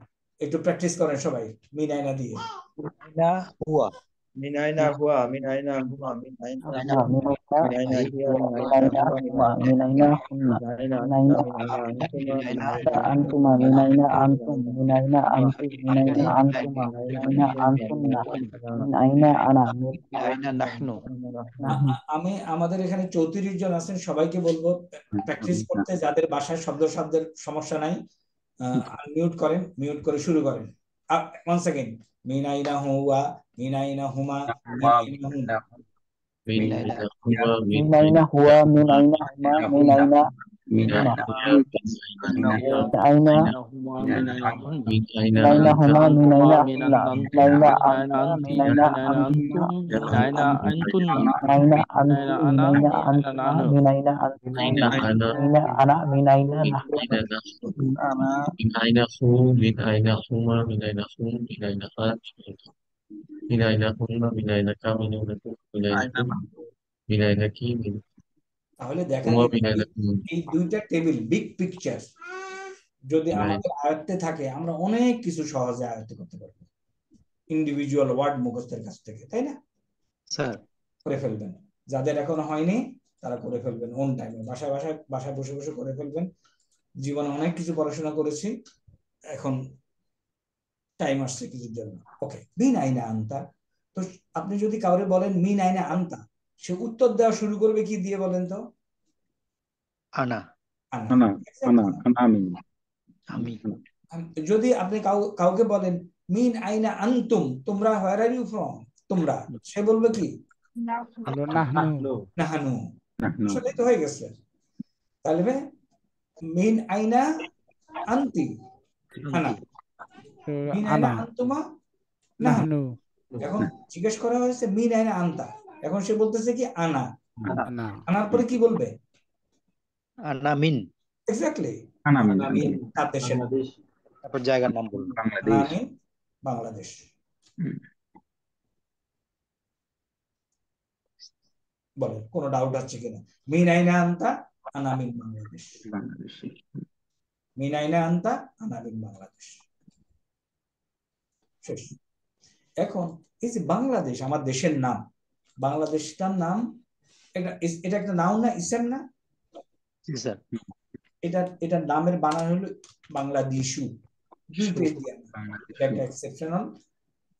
একটু প্র্যাকটিস করেন সবাই মিন আইনা দিয়ে। আইনা হুয়া। মিন আইনা হুয়া, মিন আইনা হুমা, মিন আইনা আইনা হুম, মিন মিন আইনা আইনা হিয়া, মিন মিন আইনা আইনা হুমা, মিন হুমা, আইনা মিন আইনা হুন্না, মিন আইনা মিন আনতা, আইনা মিন আইনা আনতুমা, মিন আইনা আনতুমা, আনতুন্না, মিন আইনা মিন আনতুম, মিন আইনা আনতি, মিন আইনা আইনা আনতুমা, মিন মিন আইনা আনতুন্না, আনতুন্না, মিন আইনা মিন আইনা আনা, মিন মিন আইনা নাহনু। নাহনু। আমি আমাদের এখানে 34 জন আছেন, সবাইকে বলবো প্র্যাকটিস করতে। যাদের বাসায় শব্দের সমস্যা নাই, মিউট করেন, মিউট করে শুরু করেন। One second. মিন আইনা হুয়া, মিন আইনা হুমা, মিন আইনা হুম। মিন আইনা হুয়া, মিন আইনা হুয়া, মিন আইনা হুমা, মিন আইনা মিন হুমা, আইনা হুয়া, মিন আইনা আইনা হুমা, মিন আইনা হুন, মিন আইনা মিন আইনা আনতা, হুমা, মিন আইনা মিন হুন্না, আইনা মিন আনতুম, আইনা মিন আইনা আনতা, আনতি, মিন আইনা মিন আইনা আনতুমা, আনতুম, মিন আইনা আনতুন্না, মিন আইনা আনতি, মিন আইনা মিন আনা, আইনা মিন আইনা আনতুমা, নাহনু, মিন আইনা আনতুমা, মিন আইনা আনা, মিন আইনা আনা, মিন আইনা মিন নাহনু, আইনা নাহনু, মিন আনা মিন আইনা হু, মিন আইনা হুমা, মিন আইনা হুম, মিন আইনা আন, মিন আইনা হুন্না, মিন আইনা কা, মিন আইনা কু, মিন আইনা হুম, মিন আইনা কি, মিন তাহলে দেখা وما গেল من إله এই দুইটা টেবিল বিগ পিকচার যদি আমাদের আয়ত্তে থাকে আমরা অনেক কিছু সহজে আয়ত্ত করতে পারবো ইন্ডিভিজুয়াল ওয়ার্ড মুখস্থের কাছ থেকে, তাই না? স্যার করে ফেলবেন, যাদের এখনো হয়নি তারা করে ফেলবেন অন টাইমে, বাসায় বাসায় বাসায় বসে বসে করে ফেলবেন। জীবনে অনেক কিছু পড়াশোনা করেছি, এখন টাইম আসছে কিছুর জন্য। ওকে, মিন আইনা আনতা। তো আপনি যদি কাউরে বলেন মিন আইনা আনতা, সে উত্তর দেওয়া শুরু করবে কি দিয়ে বলেন তো? আনা আনা। أنا Exactly. أنا آمين আমি যদি আপনি কাউকে বলেন মিন আইনা আনতুম, তোমরা হোয়ার আর ইউ ফ্রম, তোমরা, সে বলবে কি? হলো নাহনু। নাহানু। نحن সেটাই তো হয়ে গেছে। তাহলে মিন আইনা আনতি, আনা। আন্তি তো মিন আইনা আনা আনতুমা, নাহানু। নাহনু এখন জিজ্ঞেস করা হয়েছে মিন আইনা আনতা, এখন সে বলতেছে কি আনা। আনা। আনার পরে কি বলবে? আনা মিন এক্স্যাক্টলি, أنا من আনা মিন তার দেশের, বাংলাদেশ। তারপর জায়গার নাম বলবো। আনা বাংলাদেশ মিন বাংলাদেশ। বলেন কোনো ডাউট আছে কিনা? মিন আইনা আনতা, আনা মিন বাংলাদেশ। বাংলাদেশি মিন আইনা আনতা, আনা মিন বাংলাদেশ। শেষ। এখন এই যে বাংলাদেশ আমার দেশের নাম, বাংলাদেশটার নাম, এটা একটা নাউন না, ইসেম না? জি স্যার। এটার নামের বানান হলো বাংলাদেশু, দুই পেজ দিয়ে। বাংলাদেশি একটা এক্সেপশনাল,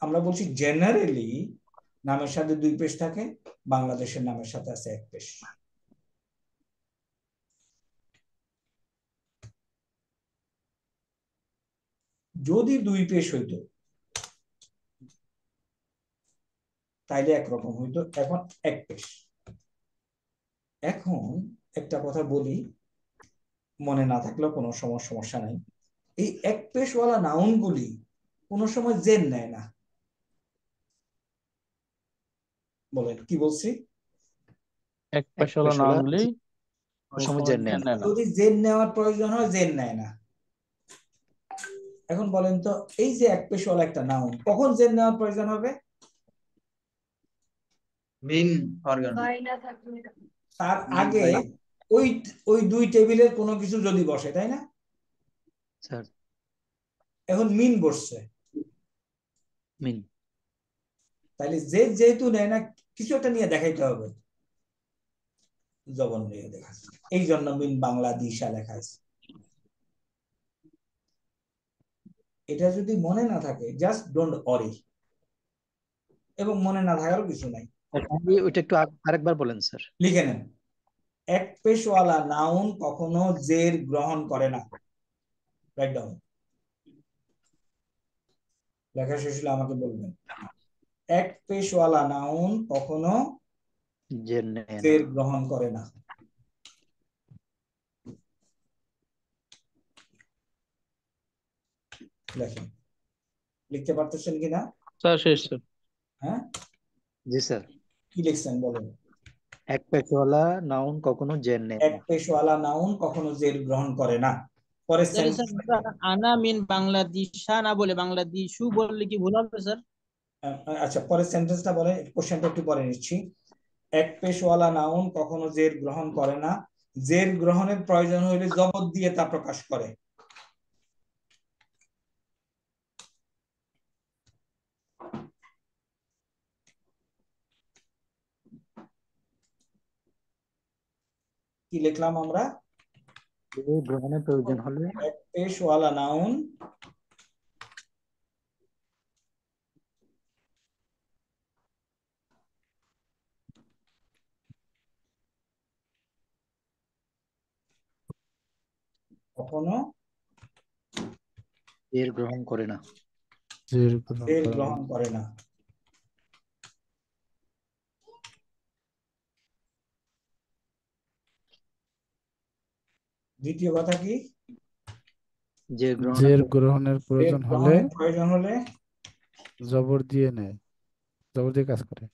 আমরা বলছি জেনারেলি নামের সাথে দুই পেজ থাকে, বাংলাদেশের নামের সাথে আছে এক পেজ। যদি দুই পেজ হইতো তাইলে একরকম হইতো, এখন এক পেশ। এখন একটা কথা বলি, মনে না থাকলেও কোনো সমস্যা নাই, এই এক পেশওয়ালা নাউন গুলি কোনো সময় জেন নেয় না। বলেন কি বলছি? এক পেশওয়ালা নাউনগুলি সময় জেন নেয় না। যদি জেন নেওয়ার প্রয়োজন হয় জেন নেয় না। এখন বলেন তো এই যে এক পেশওয়ালা একটা নাউন কখন জেন নেওয়ার প্রয়োজন হবে? মিন অর্গান তার আগে ওই ওই দুই টেবিলের কোনো কিছু যদি বসে, তাই না? স্যার এখন মিন বসছে, মিন তাহলে যেহেতু নেয় না, কিছু একটা নিয়ে দেখাইতে হবে, জবন নিয়ে দেখাচ্ছে, এই জন্য মিন বাংলাদেশা লেখা আছে। এটা যদি মনে না থাকে জাস্ট ডোন্ট অরি, এবং মনে না থাকারও কিছু নাই, ওইটা একটু আরেকবার বলেন স্যার। লিখে নেন। এক পেশওয়ালা নাউন কখনো জের গ্রহণ করে না। রাইট ডাউন, লেখা শেষ হলে আমাকে বলবেন। এক পেশওয়ালা নাউন কখনো জের গ্রহণ করে না। লেখেন, লিখতে পারতেছেন কিনা? স্যার শেষ স্যার। হ্যাঁ জি স্যার। কি লিখছেন বলেন? এক পেশওয়ালা নাউন কখনো জের নেয় এক পেশওয়ালা নাউন কখনো জের গ্রহণ করে না। পরে আনা মিন বাংলাদেশা না বলে বাংলাদেশু বললে কি ভুল হবে স্যার? আচ্ছা, পরের সেন্টেন্সটা বলে, কোশ্চেনটা একটু পরে নিচ্ছি। এক পেশওয়ালা নাউন কখনো জের গ্রহণ করে না, জের গ্রহণের প্রয়োজন হইলে জবর দিয়ে তা প্রকাশ করে। কি লিখলাম আমরা? গ্রহণের প্রয়োজন হলে এক পেশওয়ালা নাউন কখনো জের গ্রহণ করে না। জের গ্রহণ করে না। দ্বিতীয় কথা কি? জের গ্রহণের প্রয়োজন হলে জবর দিয়ে নেয়, জবর দিয়ে কাজ করে।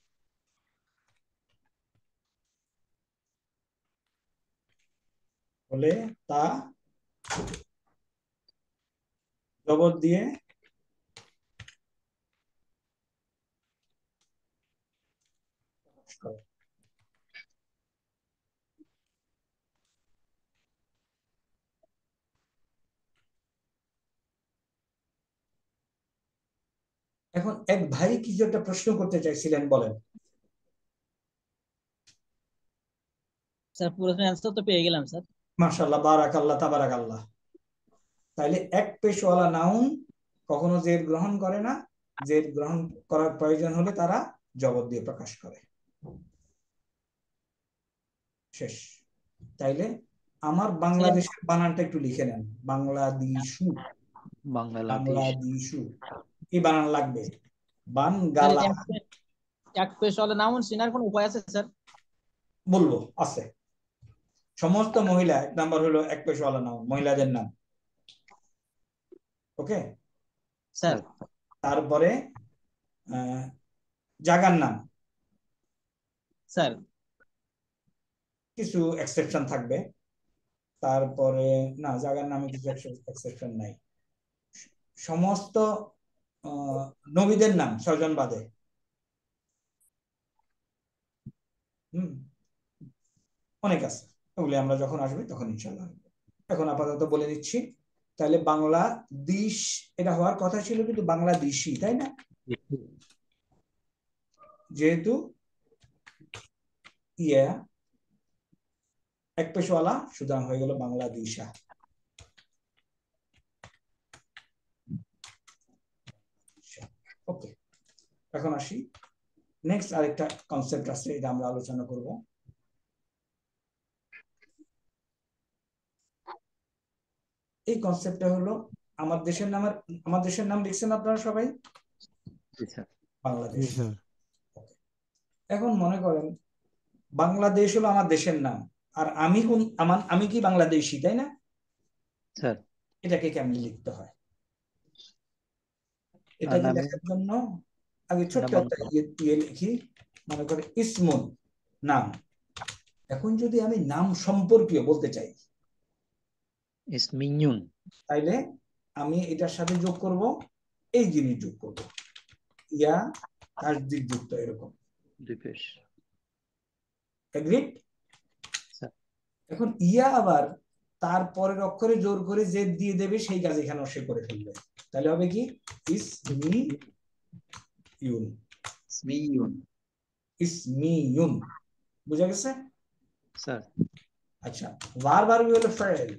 হলে তা জবর দিয়ে এখন এক ভাই কিছু একটা প্রশ্ন করতে চাইছিলেন, বলেন। স্যার প্রশ্নের অ্যান্সার তো পেয়ে গেলাম স্যার। মাশাআল্লাহ, বারাকাল্লাহ, তাবারাকাল্লাহ। তাইলে এক পেশওয়ালা নাউন কখনো জের গ্রহণ করে না, জের গ্রহণ করার প্রয়োজন হলে তারা জবর দিয়ে প্রকাশ করে। শেষ। তাইলে আমার বাংলাদেশের বানানটা একটু লিখে নেন, বাংলাদেশু, বাংলাদেশু, এই বানান লাগবে। বানগালা এক পেশওয়ালা নাউন চেনার কোনো উপায় আছে স্যার? বলবো, আছে। সমস্ত মহিলা, এক নাম্বার হলো এক পেশওয়ালা নাউন, মহিলাদের নাম। Okay sir. তারপরে জায়গার নাম স্যার, কিছু এক্সেপশন থাকবে। তারপরে না, জায়গার নামে কিছু এক্সেপশন নাই। সমস্ত নবীদের নাম 6 জন বাদে। অনেক আছে, ওগুলি আমরা যখন আসবে তখন ইনশাল্লাহ। এখন আপাতত বলে দিচ্ছি। তাহলে বাংলাদেশ এটা হওয়ার কথা ছিল, কিন্তু বাংলাদেশি, তাই না? যেহেতু ইয়া এক পেশওয়ালা, সুতরাং হয়ে গেল বাংলাদেশা। ওকে, এখন আসি নেক্সট আরেকটা কনসেপ্ট আছে, এটা আমরা আলোচনা করব। এই কনসেপ্টটা হলো আমার দেশের নাম লিখছেন আপনারা সবাই, বাংলাদেশ। এখন মনে করেন বাংলাদেশ হলো আমার দেশের নাম, আর আমি কি বাংলাদেশি, তাই না? স্যার, এটাকে কেমনে লিখতে হয়? এটাকে লেখার জন্য আগে ছোট্ট একটা ইয়ে লিখি, মনে করে ইসমুন, নাম। এখন যদি আমি নাম সম্পর্কীয় বলতে চাই, ইসমিউন, তাইলে আমি এটার সাথে যোগ করব এই জিনিস, যোগ করব ইয়া তাসদিদ যুক্ত, এরকম। এগ্রিড? এখন ইয়া আবার তার পরের অক্ষরে জোর করে জেদ দিয়ে দেবে, সেই কাজ এখানে সে করে ফেলবে। তাহলে হবে কি ইসমিউন, ইসমিউন, ইসমিউন। বুঝা গেছে স্যার? আচ্ছা, ভার্ব হলো ফাইল।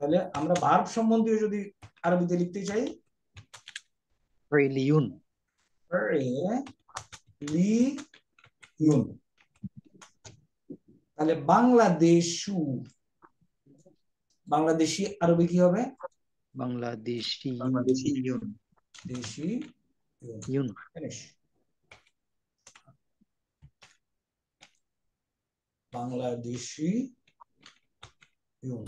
তাহলে আমরা ভার্ব সম্বন্ধীয় যদি আরবিতে লিখতে চাই, ফাইলিউন, ফাইলিউন। তাহলে বাংলাদেশু, বাংলাদেশি আরবি কি হবে? বাংলাদেশি, দেশি ইউন। বাংলাদেশি ইউন।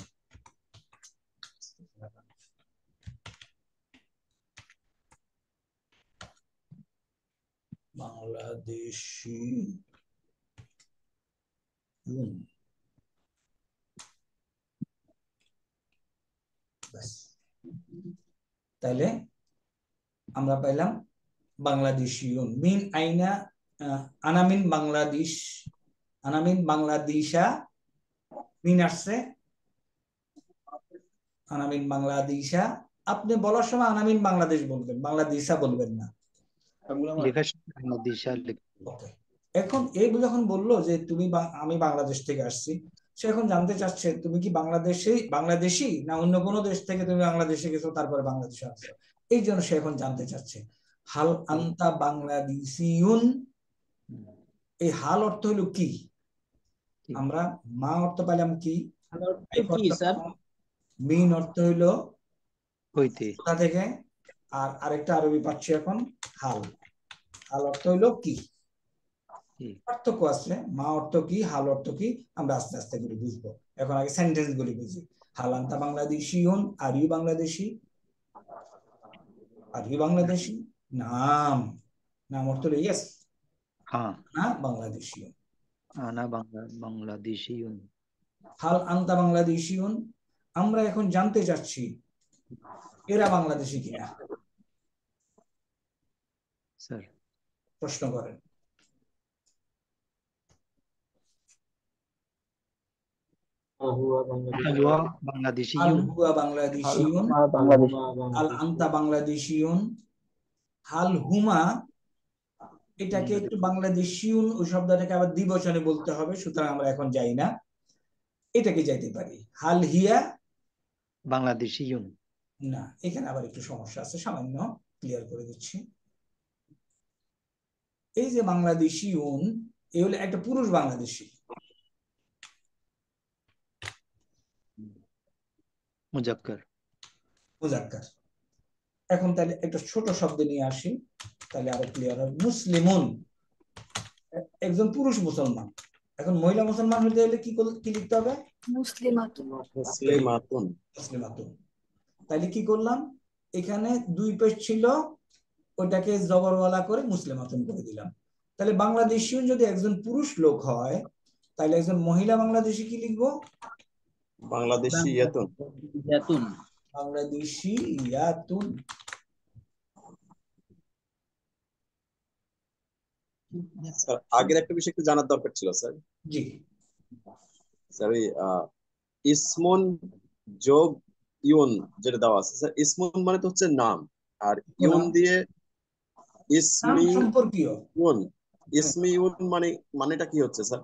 বাংলাদেশি ইউন। তাহলে আমরা পাইলাম বাংলাদেশি ইউন। মিন আইনা, আনামিন বাংলাদেশ, আনামিন বাংলাদেশা, মিন আসছে আনামিন বাংলাদেশা। আপনি বলার সময় আনামিন বাংলাদেশ বলবেন, বাংলাদেশা বলবেন না। এখন এই যখন বললো যে তুমি আমি বাংলাদেশ থেকে আসছি, সে এখন জানতে চাচ্ছে তুমি কি বাংলাদেশি না অন্য কোনো দেশ থেকে তুমি বাংলাদেশে গেছো তারপরে বাংলাদেশে আসছো। এই জন্য সে এখন জানতে চাচ্ছে হাল আনতা বাংলাদেশিউন। এই হাল অর্থ হলো কি? আমরা মা অর্থ পেলাম কি, মিন অর্থ হইলো কোথা থেকে, আর আরেকটা আরবি পাচ্ছি এখন হাল। হাল অর্থ হইলো কি। পার্থক্য আছে, মা অর্থ কি, হাল অর্থ কি, আমরা আস্তে আস্তে করে বুঝবো। এখন আগে সেন্টেন্স গুলি বুঝি। হাল আনতা বাংলাদেশিউন, are you Bangladeshi, are you Bangladeshi. নাম, নাম অর্থ হলো ইয়েস, না বাংলাদেশিউন। আনা বাংলাদেশিউন। হাল আনতা বাংলাদেশিউন, আমরা এখন জানতে চাচ্ছি এরা বাংলাদেশি কিনা। স্যার, প্রশ্ন করেন। হুয়া বাংলাদেশিয়ুন, হুয়া বাংলাদেশিয়ুন, আল আনতা বাংলাদেশিয়ুন, হাল হুমা এটাকে একটু বাংলাদেশিয়ুন ওই শব্দটাকে আবার দ্বিবচনে বলতে হবে, সুতরাং আমরা এখন যাই না, এটাকে যাইতে পারি। হাল হিয়া বাংলাদেশিয়ুন। না, এখানে আবার একটু সমস্যা আছে, সামান্য ক্লিয়ার করে দিচ্ছি। এই যে বাংলাদেশিয়ুন, এই হলো একটা পুরুষ বাংলাদেশি, মুজাক্কার। মুজাক্কার। এখন তাহলে একটা ছোট শব্দ নিয়ে আসি, তাহলে আরো ক্লিয়ার হবে। মুসলিমুন একজন পুরুষ মুসলমান। এখন মহিলা মুসলমান হতে হলে কি লিখতে হবে? মুসলিমাতুন। মুসলিমাতুন। মুসলিমাতুন। তাহলে কি করলাম, এখানে দুই পেশ ছিল, ওটাকে জবরওয়ালা করে মুসলিমাতুন করে দিলাম। তাহলে বাংলাদেশী যদি একজন পুরুষ লোক হয়, তাহলে একজন মহিলা বাংলাদেশি কি লিখবো? বাংলাদেশি ইয়াতুন। ইয়াতুন। বাংলাদেশি ইয়াতুন। স্যার আগের একটা বিষয় একটু জানার দরকার ছিল স্যার। জি স্যার এই ইসমুন যোগ ইউন যেটা দেওয়া আছে স্যার, ইসমুন মানে তো হচ্ছে নাম, আর ইউন দিয়ে ইসমি সম্পর্কীয় ইউন, ইসমি ইউন মানে মানেটা কি হচ্ছে স্যার?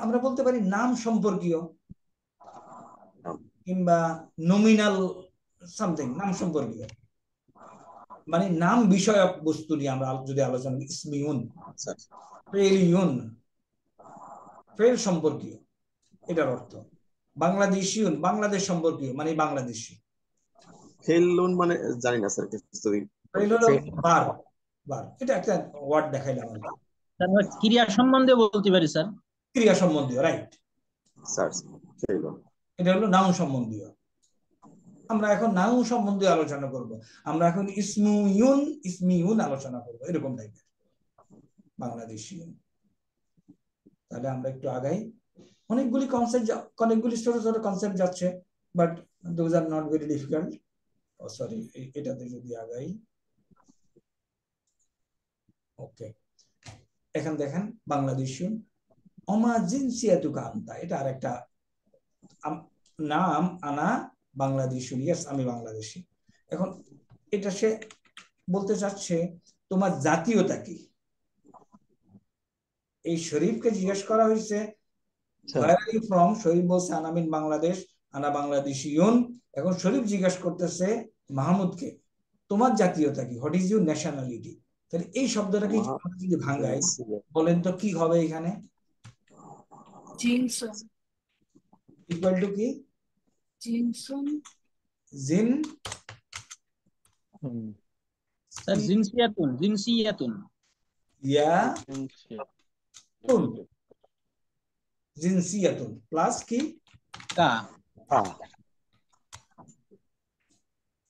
আমরা বলতে পারি নাম সম্পর্কীয়, কিংবা নমিনাল সামথিং, নাম সম্পর্কীয়, মানে নাম বিষয়ক বস্তু নিয়ে আমরা যদি আলোচনা করি। ইসমিউন, ফেলিউন, ফেল সম্পর্কীয়, এটার অর্থ। বাংলাদেশিউন বাংলাদেশ সম্পর্কীয়, মানে বাংলাদেশি। ফেলুন মানে জানি না স্যার, ফেল হলো বার, বার এটা একটা ওয়ার্ড দেখাইলাম আর কি। আমরা ক্রিয়া সম্বন্ধে বলতে পারি স্যার। ক্রিয়া সম্বন্ধীয়, রাইট স্যার। ফেলুন এটা হলো নাউন সম্বন্ধীয়। আমরা এখন নাউন সম্বন্ধীয় আলোচনা করব। আমরা এখন ইসমিউন আলোচনা করব, এরকম টাইপের বাংলাদেশি। তাহলে আমরা একটু আগাই। অনেকগুলি কনসেপ্ট, অনেকগুলি ছোট ছোট কনসেপ্ট যাচ্ছে, but those are not very difficult. Sorry, এটাতে যদি আগাই, ওকে। এখন দেখেন বাংলাদেশি অমা জিনসিয়াতুকা আনতা, এটা আরেকটা নাম। আনা বাংলাদেশি, ইয়েস আমি বাংলাদেশি। এখন এটা সে বলতে চাচ্ছে তোমার জাতীয়তা কি। এই শরীফকে জিজ্ঞেস করা হয়েছে where are you from, শরীফ বলছে আনা মিন বাংলাদেশ, আনা বাংলাদেশিউন। এখন শরীফ জিজ্ঞেস করতেছে মাহমুদকে তোমার জাতীয়তা কি, হোয়াট ইজ ইউর ন্যাশনালিটি। তাহলে এই শব্দটাকে যদি ভাঙাই, বলেন তো কি হবে এখানে? জিনসন। ইকুয়াল টু কি? জিনসন। জিন স্যার জিনসিয়াতুন, জিনসিয়াতুন। ইয়াতুন, জিনসিয়াতুন প্লাস কি? কা।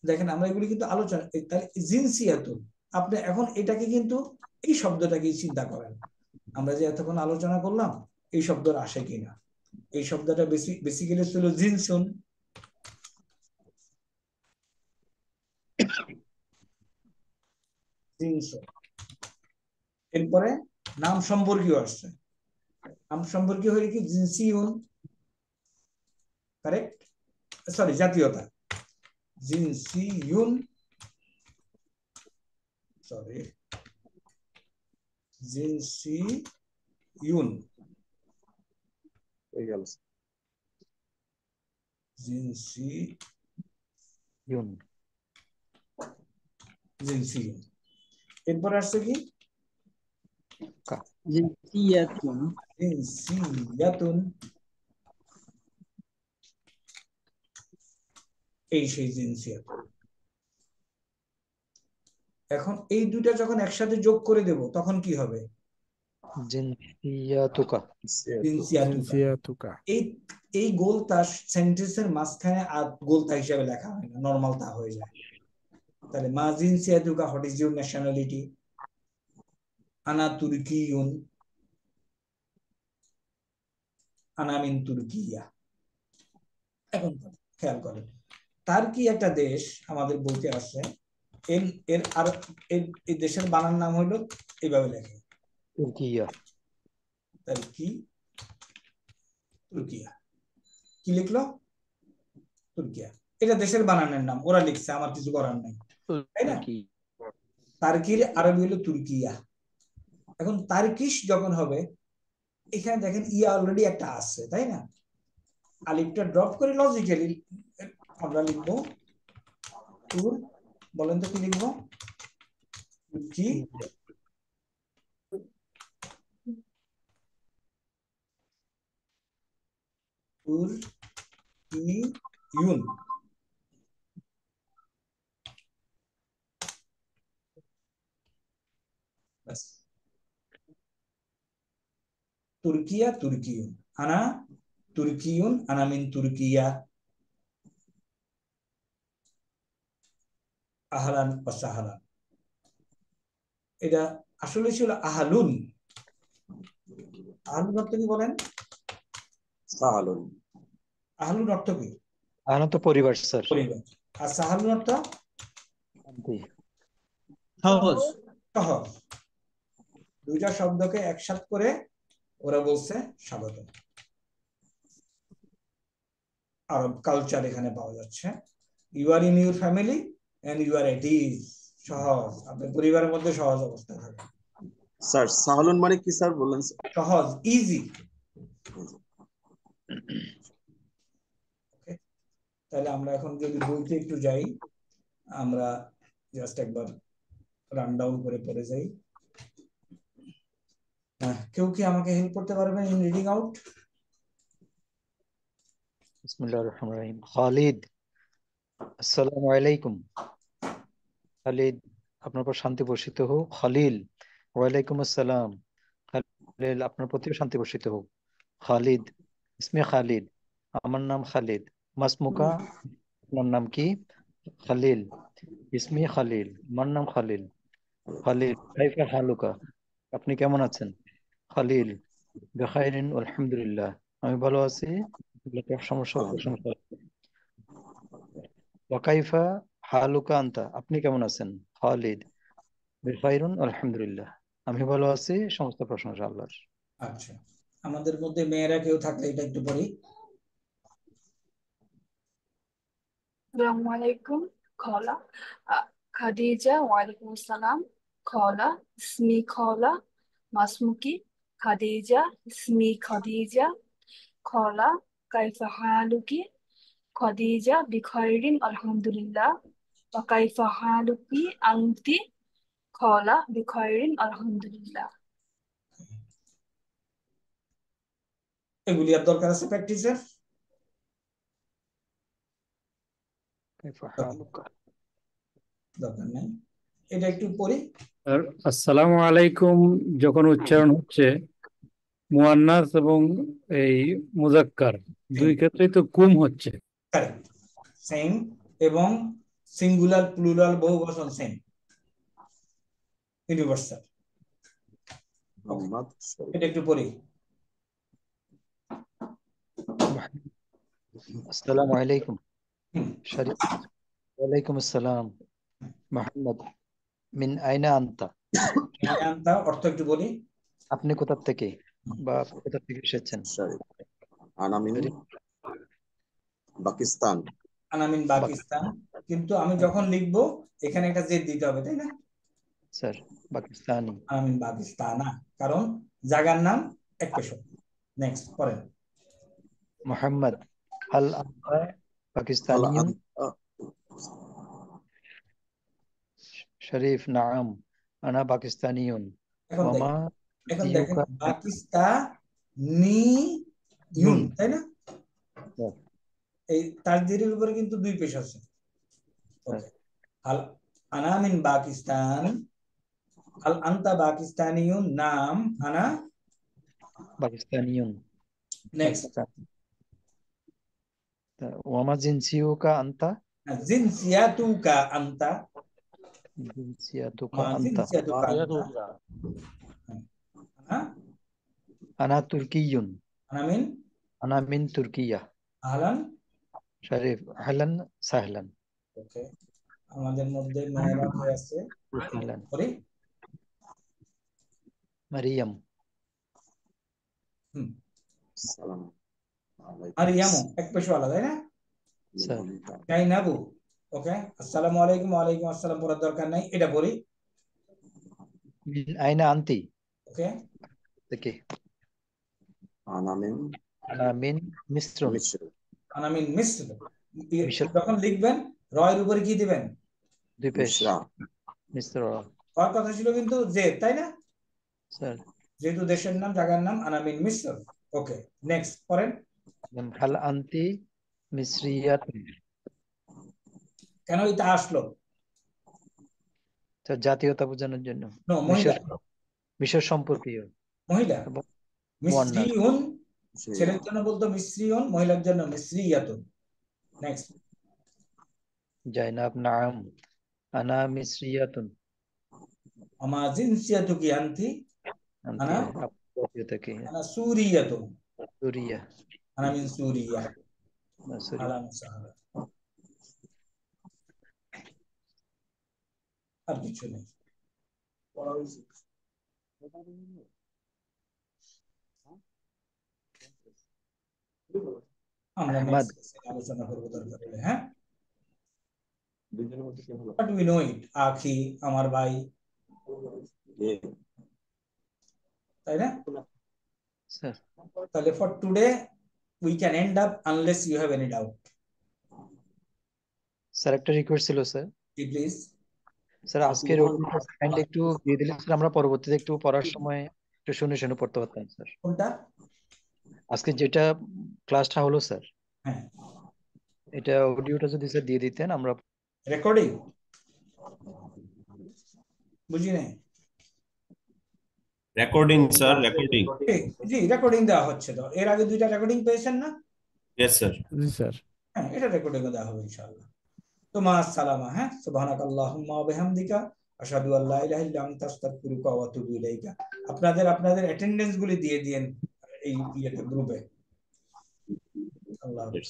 দেখেন আমরা এগুলি কিন্তু আলোচনা, তাহলে জিনসিয়াতুন। আপনি এখন এটাকে কিন্তু এই শব্দটাকে চিন্তা করেন, আমরা যে এতক্ষণ আলোচনা করলাম এই শব্দটা আসে কিনা। এই শব্দটা বেসিক্যালি ছিল জিনসুন। জিনসুন। এরপরে নাম সম্পর্কীয় আসছে, নাম সম্পর্কীয় হয়ে কি? জিনসিউন, কারেক্ট। সরি, জাতীয়তা জিনসিউন, সরি জিনসিউন, জিনসিউন, জিনসিউন। এরপর আসছে কি? জিনসিয়াতুন, জিনসিয়াতুন, এই সেই জিনসিয়াতুন। এখন এই দুইটা যখন একসাথে যোগ করে দেব তখন কি হবে? জিনসিয়াতুকা। জিনসিয়াতুকা। এই গোলতা সেন্টেন্সের মাঝখানে আর গোলতা হিসাবে লেখা হয় না, নরমাল তা হয়ে যায়। তাহলে মা জিনসিয়াতুকা, হোয়াট ইজ ইউর ন্যাশনালিটি? আনা তুর্কিয়ুন, আনা মিন তুর্কিয়া। এখন খেয়াল করেন, তার কি একটা দেশ আমাদের বইতে আছে, এর আর এই দেশের বানান নাম হলো এইভাবে লেখে তুর্কিয়া। তাহলে কি? তুর্কিয়া। কি লিখলো? তুর্কিয়া। এটা দেশের বানানের নাম, ওরা লিখছে, আমার কিছু করার নাই, তাই না? তার্কির আরবি হলো তুর্কিয়া। এখন তার্কিশ যখন হবে, এখানে দেখেন ইয়া অলরেডি একটা আছে, তাই না? আলিফটা ড্রপ করে লজিক্যালি আমরা লিখবো তুর, বলেন তো কি লিখবো? তুর্কি তুর্কিয়ুন। বাস, তুর্কিয়া তুর্কিয়ুন, আনা তুর্কিয়ুন, আনা মিন তুর্কিয়া, আহলান ওয়া সাহলান। এটা আসলে ছিল আহলুন। আহলুন অর্থ কি বলেন? সাহালুন। আহলুন অর্থ কি? আহলান তো পরিবার স্যার। পরিবার। আর সাহালুন অর্থ সহজ। সহজ। দুইটা শব্দকে একসাথ করে ওরা বলছে স্বাগত। আরব কালচার এখানে পাওয়া যাচ্ছে। You are in your family and you are at ease. সহজ, আপনার পরিবারের মধ্যে সহজ অবস্থা থাকে। স্যার সাহালুন মানে কি স্যার বললেন? সহজ, ইজি। তাহলে আমরা এখন যদি বইতে একটু যাই, আমরা জাস্ট একবার রান ডাউন করে পড়ে যাই। কেউ কি আমাকে হেল্প করতে পারবেন ইন রিডিং আউট? বিসমিল্লাহির রহমানির রহিম। খালিদ, আসসালামু আলাইকুম। খালিদ, আপনার উপর শান্তি বর্ষিত হোক। খলিল, ওয়ালাইকুম আসসালাম। খালিল, আপনার প্রতিও শান্তি বর্ষিত হোক। খালিদ, ইসমে খালিদ, আমার নাম খালিদ। মাসমুকা, আপনার নাম কি? খালিল, ইসমি খালিল, আমার নাম খালিল। খালিল, কাইফা হালুকা, আপনি কেমন আছেন? খালিল, বেখাইরিন আলহামদুলিল্লাহ, আমি ভালো আছি। সমস্যা প্রশংসা। ওয়াকাইফা হালুকা আনতা, আপনি কেমন আছেন? খালিদ, বেখাইরুন আলহামদুলিল্লাহ, আমি ভালো আছি, সমস্ত প্রশংসা আল্লাহর। আচ্ছা, আমাদের মধ্যে মেয়েরা কেউ থাকলে এটা একটু পড়ি। আসসালামু আলাইকুম। খলা খাদিজা, ওয়ালাইকুম আসসালাম। খলা, ইসমি খলা, মাসমুকি খাদিজা, ইসমি খাদিজা। খলা, কাইফা হালুকি? খাদিজা, বিখাইরিন আলহামদুলিল্লাহ। ওয়া কাইফা হালুকি আনতি? খলা, বিখাইরিন আলহামদুলিল্লাহ। এগুলি আর দরকার আছে প্র্যাকটিসের? কাইফা হালুকা দরকার নাই, এটা একটু পড়ি। আর আসসালামু আলাইকুম যখন উচ্চারণ হচ্ছে মুয়ান্নাস এবং এই মুজাক্কার দুই ক্ষেত্রেই তো কুম হচ্ছে। Correct, same. এবং সিঙ্গুলার প্লুরাল বহুবচন সেম, ইউনিভার্সাল। এটা একটু পড়ি। আসসালামু আলাইকুম। শরীফ, ওয়ালাইকুম আসসালাম। মোহাম্মদ, মিন আইনা আনতা, আনতা অর্থ একটু বলি। আপনি কোথা থেকে বা কোথা থেকে এসেছেন? আনা মিন পাকিস্তান। আনা মিন পাকিস্তান, কিন্তু আমি যখন লিখবো এখানে একটা জেড দিতে হবে, তাই না? স্যার পাকিস্তানি। আনা মিন পাকিস্তানা, কারণ জায়গার নাম এক পেশ। নেক্সট পড়েন। মোহাম্মদ, হাল আনতা পাকিস্তানিয়ুন? শরীফ, নাম, আনা পাকিস্তানিয়ুন। এখন ওয়ামা দেখেন জিউকা? পাকিস্তানিয়ুন, তাই না? এই তাকদীরের উপরে কিন্তু দুই পেশ আছে। ওকে, হাল আনা মিন পাকিস্তান, হাল আনতা পাকিস্তানিয়ুন, নাম আনা পাকিস্তানিয়ুন। নেক্সট। ওয়ামা জিনসিউকা আনতা? জিনসিয়াতুকা আনতা, জিনসিয়াতুকা মা আনতা। জিনসিয়াতুকা আনতা। আনা তুর্কিয়ুন, আনা মিন তুর্কিয়া। আহলান। শরীফ, আহলান সাহলান। ওকে, আমাদের মধ্যে মেয়েরা কে আছে? আহলান। সরি, মারিয়াম। সালাম। আর ইয়ামু এক পেশো আলাদা, তাই না? স্যার জাইনাবু, ওকে। আসসালামু আলাইকুম, ওয়ালাইকুম আসসালাম পড়ার দরকার নাই, এটা বলি, মিন আইনা আনতি ওকে। থেকে আনা মিন আনা মিন মিশ্রণ মিশর। আনা মিন মিসর। মিশর যখন লিখবেন রয়ের উপরে কি দিবেন? দুই পেশ মিশরা। মিশ্র হওয়ার কথা ছিল কিন্তু জেদ, তাই না? স্যার যেহেতু দেশের নাম, জায়গার নাম, আনা মিন মিসর। ওকে, নেক্সট পড়েন। হাল আনতি মিসরিয়াতুন কেন এটা আসলো? স্যার জাতীয়তা বোঝানোর জন্য নো, মহিলা, মিশর মিশর সম্পর্কীয় মহিলা। এবং মুয়ান্নাস মিসরিউন, ছেলের জন্য বলতো মিসরিউন, মহিলার জন্য মিসরিয়াতুন। নেক্সট। জাইনাব নাম আনা মিসরিয়াতুন আমা জিনসিয়াতুকি আনতি? আনতি আনা আপনার জাতীয়তা কি? আনা সুরিয়াতুন, সুরিয়া আনা মিন সুরিয়া। না সরি আহলান ওয়া সাহলান। আর কিছু নেই। আমরা আহমদ নেক্সট আলোচনা করব দরকার হলে, হ্যাঁ। দুজনের মধ্যে কে ভালো? বাট উই নো ইট, আখি, আমার ভাই, এ তাই না? স্যার তাহলে for today we can end up unless you have any doubt. Sir একটা রিকোয়েস্ট ছিল স্যার প্লিজ। স্যার আজকের ওটিটা কাইন্ডলি একটু দিয়ে দিলে স্যার আমরা পরবর্তীতে একটু পড়ার সময় একটু শুনে শুনে পড়তে পারতাম স্যার। কোনটা? আজকে যেটা ক্লাসটা হলো স্যার, হ্যাঁ, এটা অডিওটা যদি স্যার দিয়ে দিতেন আমরা। রেকর্ডিং বুঝি নাই। Recording sir, recording. জি, রেকর্ডিং দেওয়া হচ্ছে। তো এর আগে দুইটা রেকর্ডিং পেয়েছেন না? Yes sir. জি স্যার। হ্যাঁ, এটা রেকর্ডিং দেওয়া হবে ইনশাআল্লাহ। তো মা সালামা, হ্যাঁ, সুবহানাকাল্লাহুম্মা ওয়া বিহামদিকা আশহাদু আল্লা ইলাহা ইল্লা আনতা আস্তাগফিরুকা ওয়া আতুবু ইলাইকা। আপনাদের অ্যাটেন্ডেন্স গুলি দিয়ে দিয়েন এই গ্রুপে। আল্লাহ হাফেজ।